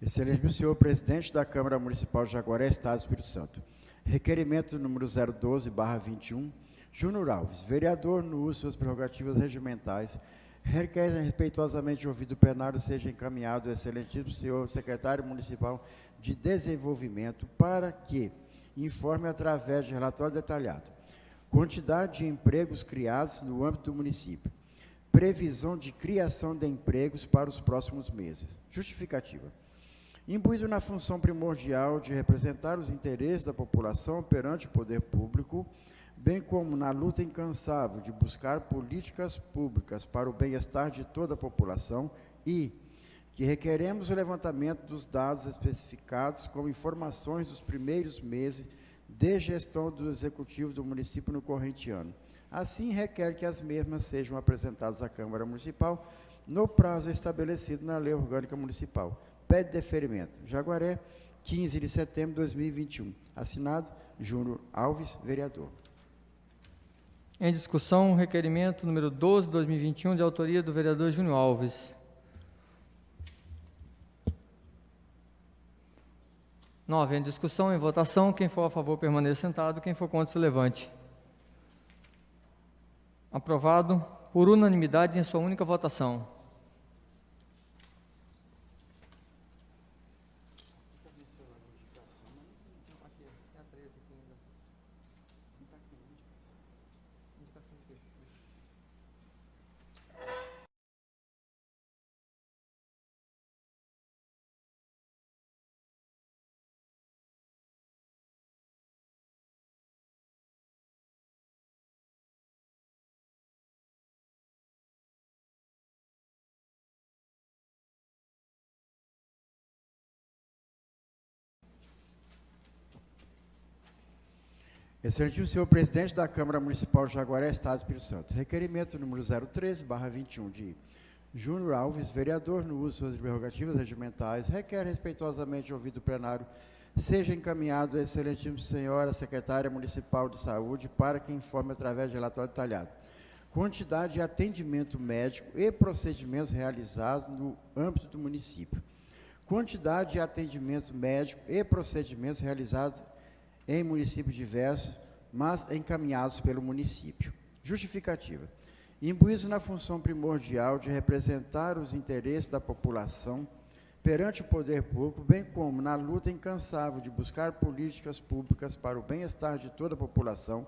Speaker 7: Excelentíssimo senhor presidente da Câmara Municipal de Jaguaré, Estado do Espírito Santo. Requerimento número 012/21, Júnior Alves, vereador no uso de suas prerrogativas regimentais, requer respeitosamente ouvido o plenário seja encaminhado ao excelentíssimo senhor secretário municipal de desenvolvimento para que informe através de relatório detalhado quantidade de empregos criados no âmbito do município, previsão de criação de empregos para os próximos meses. Justificativa. Imbuído na função primordial de representar os interesses da população perante o poder público, bem como na luta incansável de buscar políticas públicas para o bem-estar de toda a população e que requeremos o levantamento dos dados especificados como informações dos primeiros meses de gestão do Executivo do município no corrente ano. Assim, requer que as mesmas sejam apresentadas à Câmara Municipal no prazo estabelecido na Lei Orgânica Municipal. Pede deferimento. Jaguaré, 15 de setembro de 2021. Assinado, Júnior Alves, vereador.
Speaker 5: Em discussão, o requerimento número 12, 2021, de autoria do vereador Júnior Alves. Não havendo discussão e votação, quem for a favor permaneça sentado, quem for contra se levante. Aprovado por unanimidade em sua única votação.
Speaker 7: Excelentíssimo senhor presidente da Câmara Municipal de Jaguaré, Estado do Espírito Santo. Requerimento número 013/21 de Júnior Alves, vereador, no uso de suas prerrogativas regimentais, requer respeitosamente ouvido o plenário, seja encaminhado a excelentíssima senhora secretária municipal de saúde para que informe através de relatório detalhado. Quantidade de atendimento médico e procedimentos realizados no âmbito do município. Quantidade de atendimentos médicos e procedimentos realizados em municípios diversos, mas encaminhados pelo município. Justificativa. Imbuídos na função primordial de representar os interesses da população perante o poder público, bem como na luta incansável de buscar políticas públicas para o bem-estar de toda a população,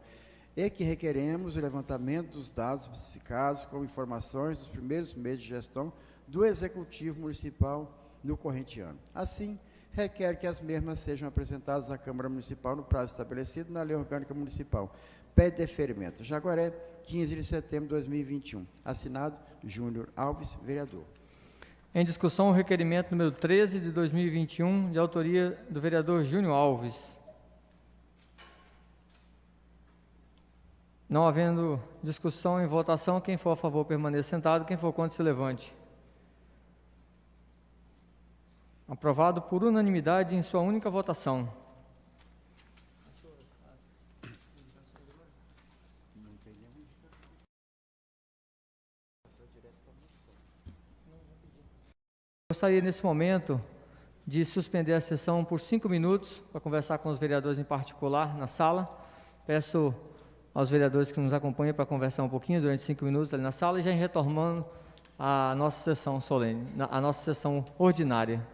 Speaker 7: e que requeremos o levantamento dos dados especificados com informações dos primeiros meses de gestão do Executivo Municipal no corrente ano. Assim, requer que as mesmas sejam apresentadas à Câmara Municipal no prazo estabelecido na Lei Orgânica Municipal. Pede deferimento. Jaguaré, 15 de setembro de 2021. Assinado, Júnior Alves, vereador.
Speaker 5: Em discussão, o requerimento número 13 de 2021, de autoria do vereador Júnior Alves. Não havendo discussão em votação, quem for a favor permaneça sentado, quem for contra se levante. Aprovado por unanimidade em sua única votação. Gostaria, nesse momento, de suspender a sessão por 5 minutos para conversar com os vereadores em particular na sala. Peço aos vereadores que nos acompanhem para conversar um pouquinho durante 5 minutos ali na sala e já retornando a nossa sessão solene, a nossa sessão ordinária.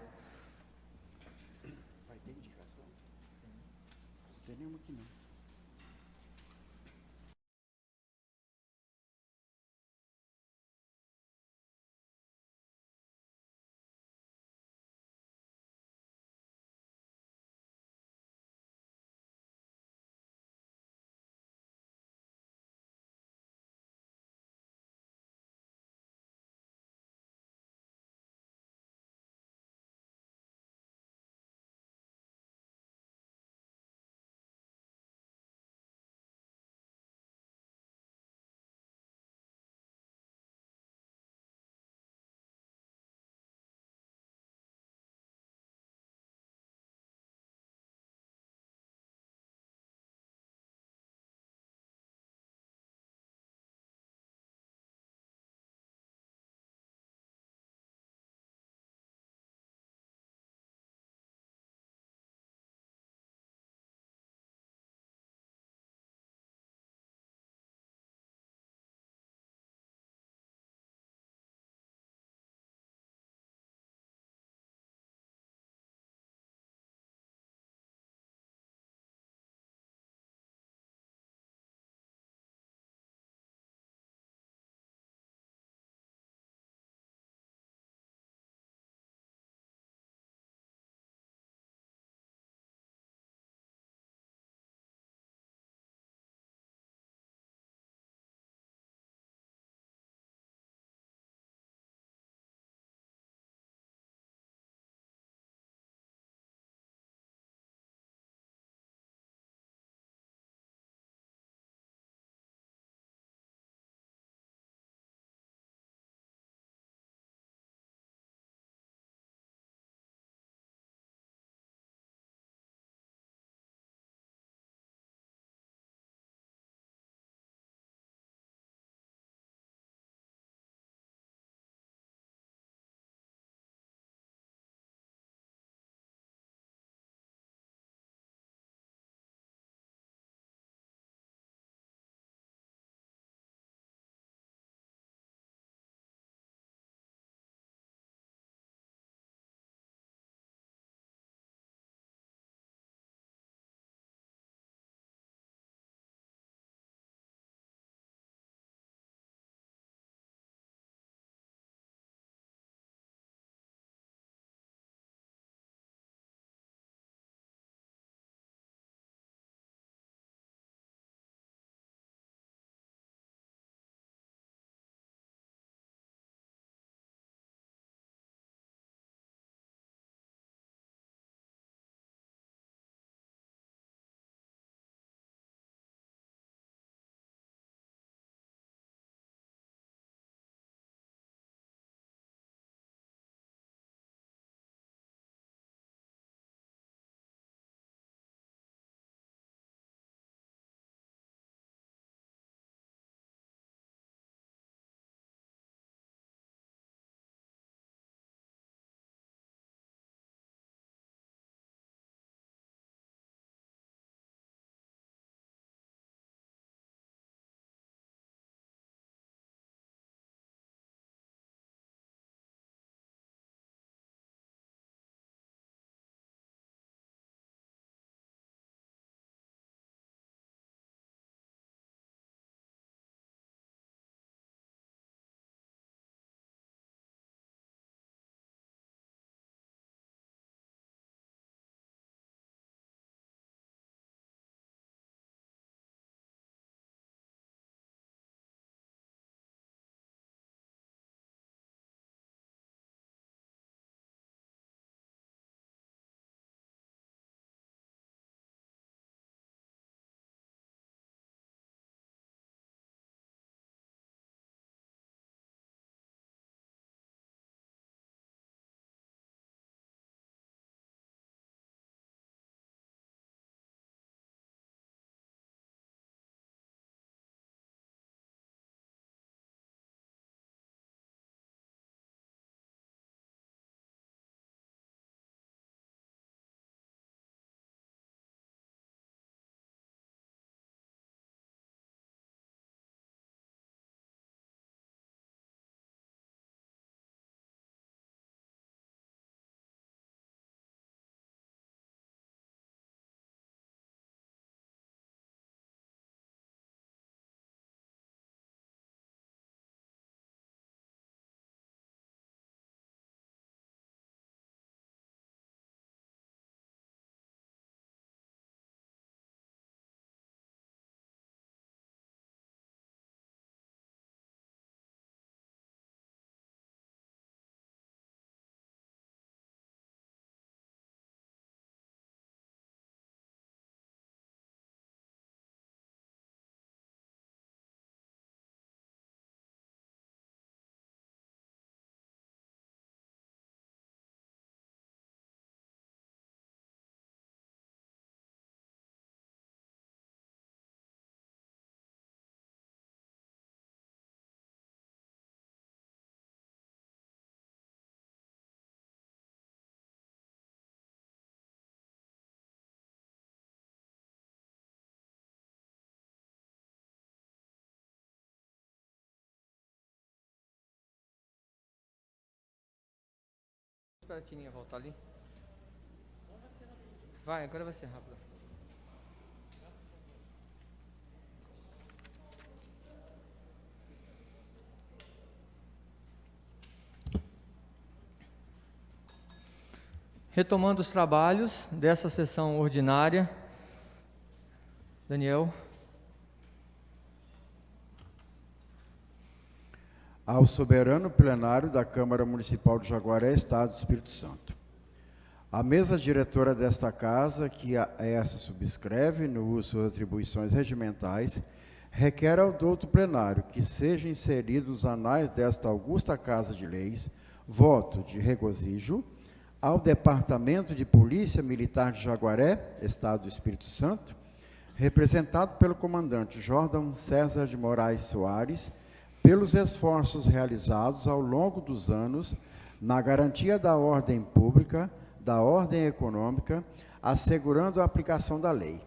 Speaker 5: Espera a Tininha voltar ali. Vai, agora vai ser rápido. Retomando os trabalhos dessa sessão ordinária, Daniel.
Speaker 7: Ao soberano plenário da Câmara Municipal de Jaguaré, Estado do Espírito Santo. A mesa diretora desta casa, que essa subscreve no uso de suas atribuições regimentais, requer ao douto plenário que seja inserido nos anais desta augusta Casa de Leis voto de regozijo ao Departamento de Polícia Militar de Jaguaré, Estado do Espírito Santo, representado pelo comandante Jordão César de Moraes Soares, pelos esforços realizados ao longo dos anos na garantia da ordem pública, da ordem econômica, assegurando a aplicação da lei.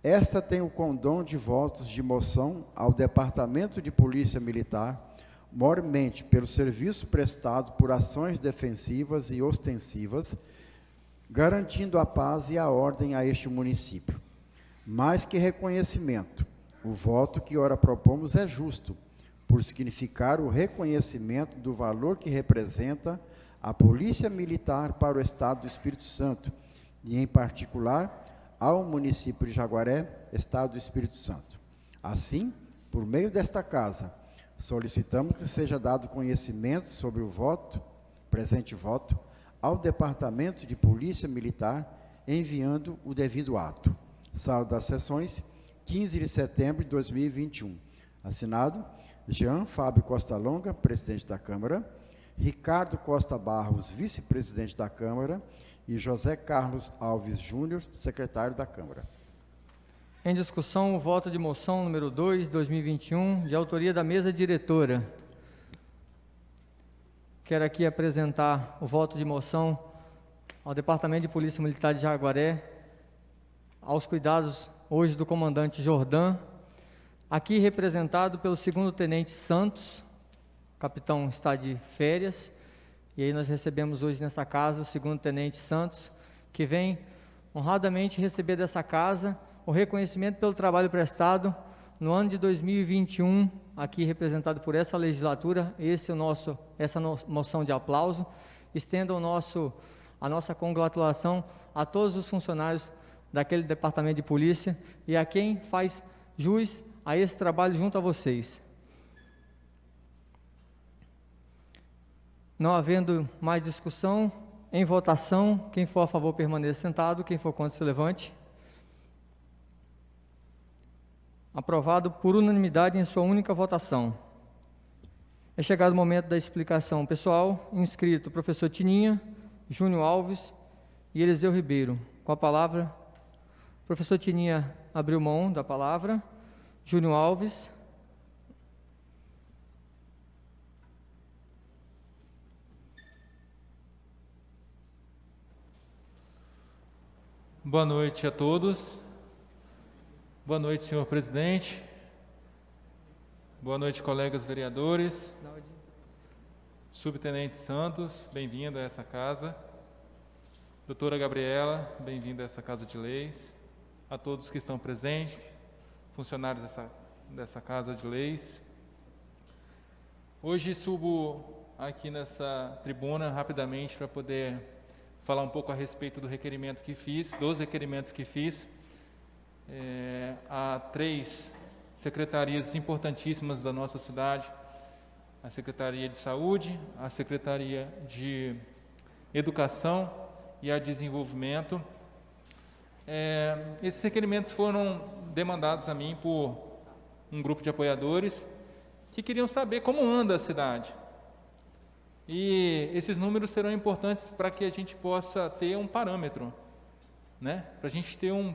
Speaker 7: Esta tem o condom de votos de moção ao Departamento de Polícia Militar, mormente pelo serviço prestado por ações defensivas e ostensivas, garantindo a paz e a ordem a este município. Mais que reconhecimento, o voto que ora propomos é justo, por significar o reconhecimento do valor que representa a Polícia Militar para o Estado do Espírito Santo, e, em particular, ao município de Jaguaré, Estado do Espírito Santo. Assim, por meio desta casa, solicitamos que seja dado conhecimento sobre o voto, presente voto, ao Departamento de Polícia Militar, enviando o devido ato. Sala das Sessões, 15 de setembro de 2021. Assinado Jean Fábio Costa Longa, presidente da Câmara, Ricardo Costa Barros, vice-presidente da Câmara, e José Carlos Alves Júnior, secretário da Câmara.
Speaker 5: Em discussão, o voto de moção número 2, 2021, de autoria da mesa diretora. Quero aqui apresentar o voto de moção ao Departamento de Polícia Militar de Jaguaré, aos cuidados hoje do comandante Jordão, aqui representado pelo segundo tenente Santos, o capitão está de férias, e aí nós recebemos hoje nessa casa o segundo tenente Santos, que vem honradamente receber dessa casa o reconhecimento pelo trabalho prestado no ano de 2021, aqui representado por essa legislatura. Essa moção de aplauso, estenda a nossa congratulação a todos os funcionários daquele departamento de polícia e a quem faz jus a esse trabalho junto a vocês. Não havendo mais discussão, em votação, quem for a favor permaneça sentado, quem for contra se levante. Aprovado por unanimidade em sua única votação. É chegado o momento da explicação pessoal. Inscrito, professor Tininha, Júnior Alves e Eliseu Ribeiro. Com a palavra, professor Tininha abriu mão da palavra. Júnior Alves.
Speaker 6: Boa noite a todos. Boa noite, senhor presidente. Boa noite, colegas vereadores. Subtenente Santos, bem-vindo a essa casa. Doutora Gabriela, bem-vinda a essa Casa de Leis. A todos que estão presentes, funcionários dessa Casa de Leis. Hoje subo aqui nessa tribuna rapidamente para poder falar um pouco a respeito do requerimento que fiz, dos requerimentos que fiz. Há 3 secretarias importantíssimas da nossa cidade: a Secretaria de Saúde, a Secretaria de Educação e a Desenvolvimento. Esses requerimentos foram demandados a mim por um grupo de apoiadores que queriam saber como anda a cidade. E esses números serão importantes para que a gente possa ter um parâmetro, né? Para a gente ter um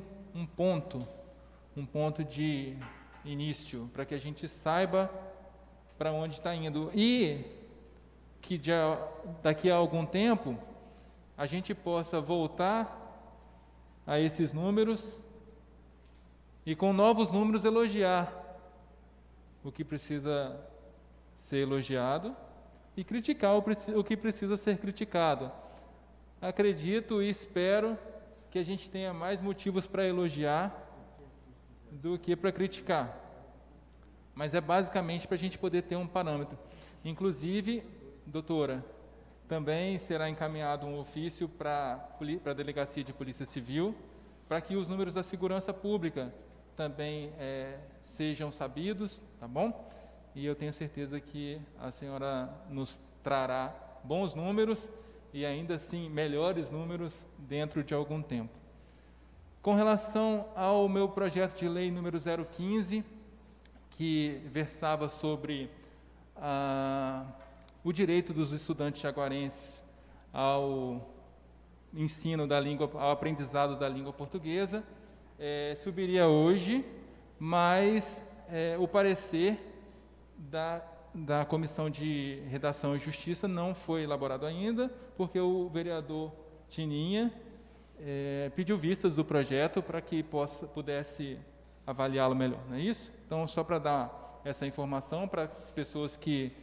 Speaker 6: ponto de início, para que a gente saiba para onde está indo. E que daqui a algum tempo a gente possa voltar a esses números e com novos números elogiar o que precisa ser elogiado e criticar o que precisa ser criticado. Acredito e espero que a gente tenha mais motivos para elogiar do que para criticar. Mas é basicamente para a gente poder ter um parâmetro. Inclusive, doutora, também será encaminhado um ofício para a Delegacia de Polícia Civil, para que os números da segurança pública também sejam sabidos, tá bom? E eu tenho certeza que a senhora nos trará bons números e ainda assim melhores números dentro de algum tempo. Com relação ao meu projeto de lei número 015, que versava sobre o direito dos estudantes jaguarenses ao ensino da língua, ao aprendizado da língua portuguesa, subiria hoje, mas o parecer da Comissão de Redação e Justiça não foi elaborado ainda, porque o vereador Tininha pediu vistas do projeto para que pudesse avaliá-lo melhor, não é isso? Então, só para dar essa informação para as pessoas que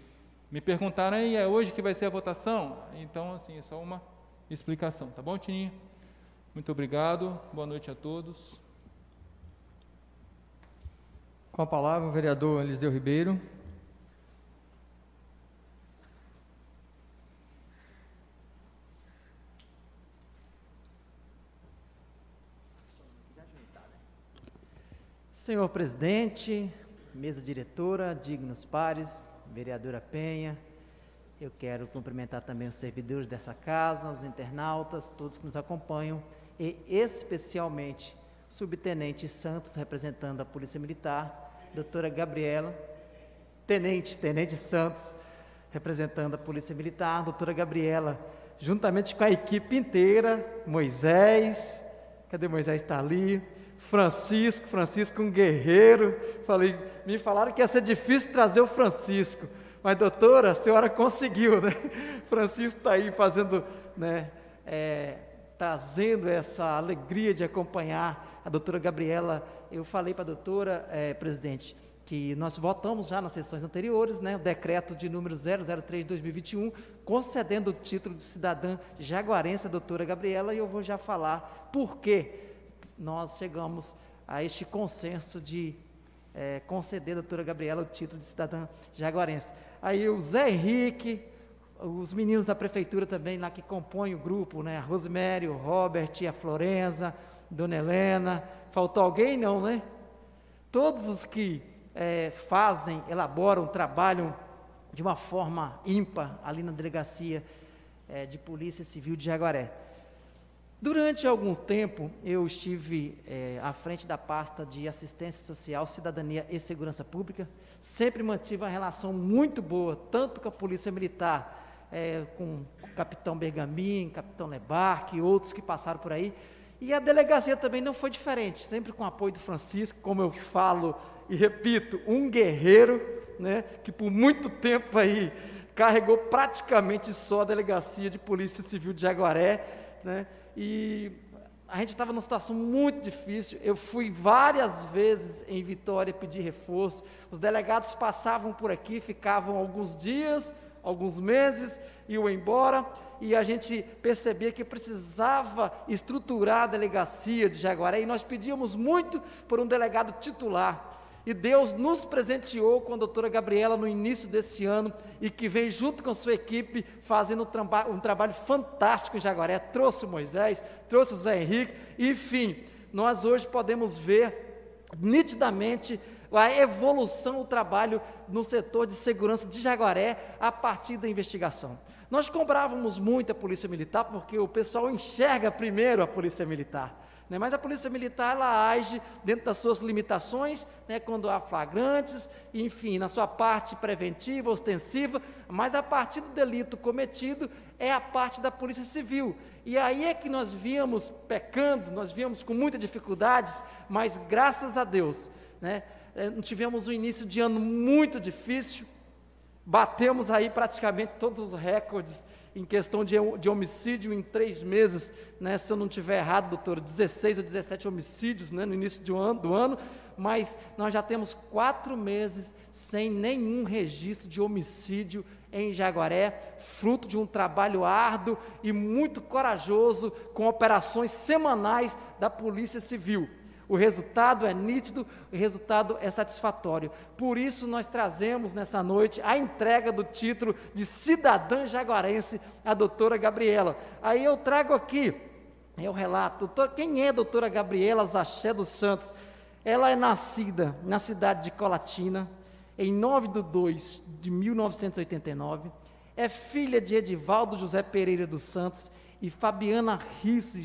Speaker 6: me perguntaram, e é hoje que vai ser a votação? Então, assim, é só uma explicação, tá bom, Tininha? Muito obrigado, boa noite a todos.
Speaker 5: Com a palavra, o vereador Eliseu Ribeiro.
Speaker 8: Senhor presidente, mesa diretora, dignos pares, vereadora Penha, eu quero cumprimentar também os servidores dessa casa, os internautas, todos que nos acompanham, e especialmente o subtenente Santos, representando a Polícia Militar, doutora Gabriela, tenente Santos, representando a Polícia Militar, doutora Gabriela, juntamente com a equipe inteira, Moisés, cadê Moisés? Está ali. Francisco, um guerreiro. Me falaram que ia ser difícil trazer o Francisco, mas doutora, a senhora conseguiu, né? Francisco está aí fazendo, né, trazendo essa alegria de acompanhar a doutora Gabriela. Eu falei para a doutora, presidente, que nós votamos já nas sessões anteriores, né, o decreto de número 003 de 2021, concedendo o título de cidadã jaguarense à doutora Gabriela, e eu vou já falar por quê nós chegamos a este consenso de conceder à doutora Gabriela o título de cidadã jaguarense. Aí o Zé Henrique, os meninos da prefeitura também lá que compõem o grupo, né? A Rosemary, o Robert, a Florenza, Dona Helena, faltou alguém? Não, né? Todos os que elaboram, trabalham de uma forma ímpar ali na Delegacia de Polícia Civil de Jaguaré. Durante algum tempo, eu estive à frente da pasta de Assistência Social, Cidadania e Segurança Pública. Sempre mantive uma relação muito boa, tanto com a Polícia Militar, com o capitão Bergamin, capitão Lebarque e outros que passaram por aí. E a delegacia também não foi diferente, sempre com o apoio do Francisco, como eu falo e repito, um guerreiro, né, que por muito tempo aí carregou praticamente só a Delegacia de Polícia Civil de Jaguaré, né? E a gente estava numa situação muito difícil. Eu fui várias vezes em Vitória pedir reforço. Os delegados passavam por aqui, ficavam alguns dias, alguns meses, iam embora, e a gente percebia que precisava estruturar a delegacia de Jaguaré, e nós pedíamos muito por um delegado titular. E Deus nos presenteou com a doutora Gabriela no início desse ano, e que vem junto com sua equipe fazendo um trabalho fantástico em Jaguaré. Trouxe o Moisés, trouxe o Zé Henrique, enfim, nós hoje podemos ver nitidamente a evolução do trabalho no setor de segurança de Jaguaré a partir da investigação. Nós cobrávamos muito a Polícia Militar, porque o pessoal enxerga primeiro a Polícia Militar, né? Mas a Polícia Militar, ela age dentro das suas limitações, né, quando há flagrantes, enfim, na sua parte preventiva, ostensiva, mas a partir do delito cometido é a parte da Polícia Civil. E aí é que nós víamos pecando, nós víamos com muitas dificuldades, mas graças a Deus, né, tivemos um início de ano muito difícil, batemos aí praticamente todos os recordes, em questão de homicídio em 3 meses, né, se eu não estiver errado, doutora, 16 ou 17 homicídios, né, no início do ano, mas nós já temos 4 meses sem nenhum registro de homicídio em Jaguaré, fruto de um trabalho árduo e muito corajoso, com operações semanais da Polícia Civil. O resultado é nítido, o resultado é satisfatório. Por isso nós trazemos nessa noite a entrega do título de cidadã jaguarense à doutora Gabriela. Aí eu trago aqui, eu relato, quem é a doutora Gabriela Zaché dos Santos? Ela é nascida na cidade de Colatina, em 9/2/1989, é filha de Edivaldo José Pereira dos Santos e Fabiana Risse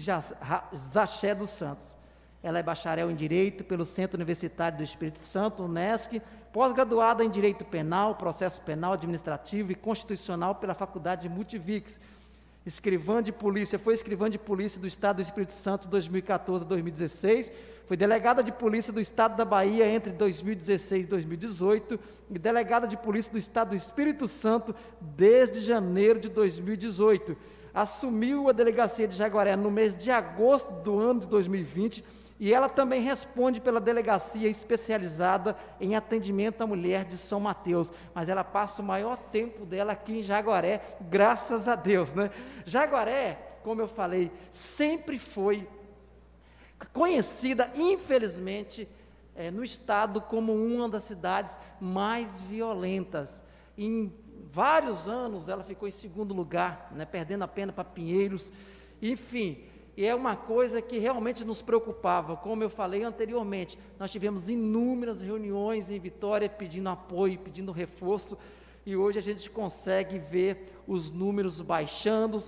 Speaker 8: Zaché dos Santos. Ela é bacharel em Direito pelo Centro Universitário do Espírito Santo, UNESC, pós-graduada em Direito Penal, Processo Penal, Administrativo e Constitucional pela Faculdade Multivix. Escrivã de Polícia, foi escrivã de Polícia do Estado do Espírito Santo 2014 a 2016, foi delegada de Polícia do Estado da Bahia entre 2016 e 2018 e delegada de Polícia do Estado do Espírito Santo desde janeiro de 2018. Assumiu a delegacia de Jaguaré no mês de agosto do ano de 2020 e ela também responde pela delegacia especializada em atendimento à mulher de São Mateus, mas ela passa o maior tempo dela aqui em Jaguaré, graças a Deus, né? Jaguaré, como eu falei, sempre foi conhecida, infelizmente, no estado como uma das cidades mais violentas. Em vários anos ela ficou em segundo lugar, né, perdendo apenas para Pinheiros, enfim. E é uma coisa que realmente nos preocupava. Como eu falei anteriormente, nós tivemos inúmeras reuniões em Vitória pedindo apoio, pedindo reforço, e hoje a gente consegue ver os números baixando,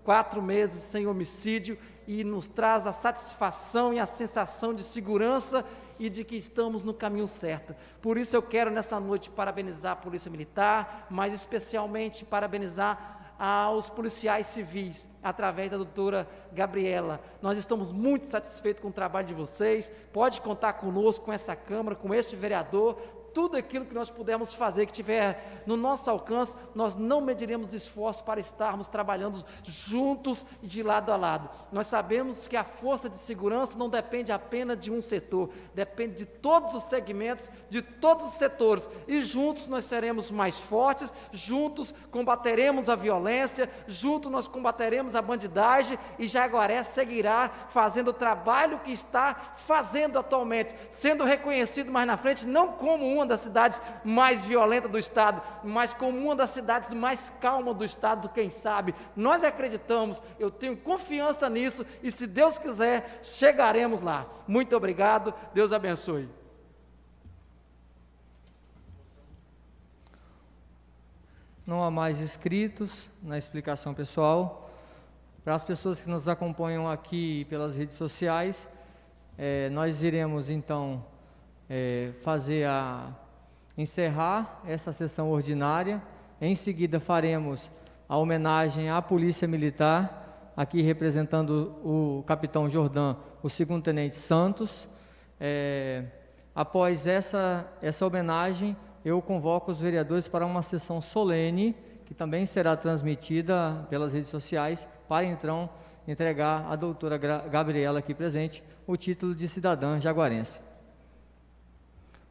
Speaker 8: 4 meses sem homicídio, e nos traz a satisfação e a sensação de segurança e de que estamos no caminho certo. Por isso eu quero nessa noite parabenizar a Polícia Militar, mas especialmente parabenizar aos policiais civis, através da doutora Gabriela. Nós estamos muito satisfeitos com o trabalho de vocês, pode contar conosco, com essa Câmara, com este vereador, tudo aquilo que nós pudermos fazer, que tiver no nosso alcance, nós não mediremos esforço para estarmos trabalhando juntos e de lado a lado. Nós sabemos que a força de segurança não depende apenas de um setor, depende de todos os segmentos, de todos os setores, e juntos nós seremos mais fortes, juntos combateremos a violência, juntos nós combateremos a bandidagem, e Jaguaré seguirá fazendo o trabalho que está fazendo atualmente, sendo reconhecido mais na frente, não como uma das cidades mais violentas do estado, mas como uma das cidades mais calmas do estado, quem sabe. Nós acreditamos, eu tenho confiança nisso, e se Deus quiser, chegaremos lá. Muito obrigado, Deus abençoe.
Speaker 5: Não há mais inscritos na explicação pessoal. Para as pessoas que nos acompanham aqui pelas redes sociais, nós iremos então encerrar essa sessão ordinária. Em seguida faremos a homenagem à Polícia Militar, aqui representando o capitão Jordão, o segundo tenente Santos. Após essa homenagem, eu convoco os vereadores para uma sessão solene, que também será transmitida pelas redes sociais, para então entregar à doutora Gabriela aqui presente o título de cidadã jaguarense.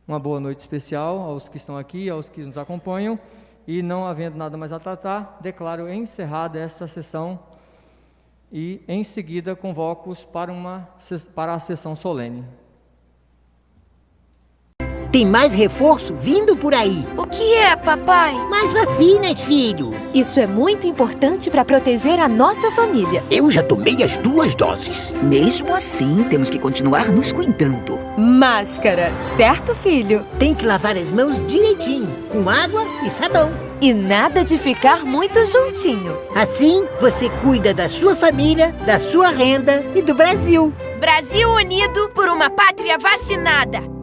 Speaker 5: Uma boa noite especial aos que estão aqui, aos que nos acompanham, e não havendo nada mais a tratar, declaro encerrada essa sessão e em seguida convoco-os para a sessão solene.
Speaker 1: Tem mais reforço vindo por aí.
Speaker 2: O que é, papai?
Speaker 1: Mais vacinas, filho.
Speaker 3: Isso é muito importante para proteger a nossa família.
Speaker 4: Eu já tomei as 2 doses. Mesmo assim, temos que continuar nos cuidando.
Speaker 3: Máscara, certo, filho?
Speaker 1: Tem que lavar as mãos direitinho, com água e sabão.
Speaker 3: E nada de ficar muito juntinho.
Speaker 1: Assim, você cuida da sua família, da sua renda e do Brasil.
Speaker 2: Brasil unido por uma pátria vacinada.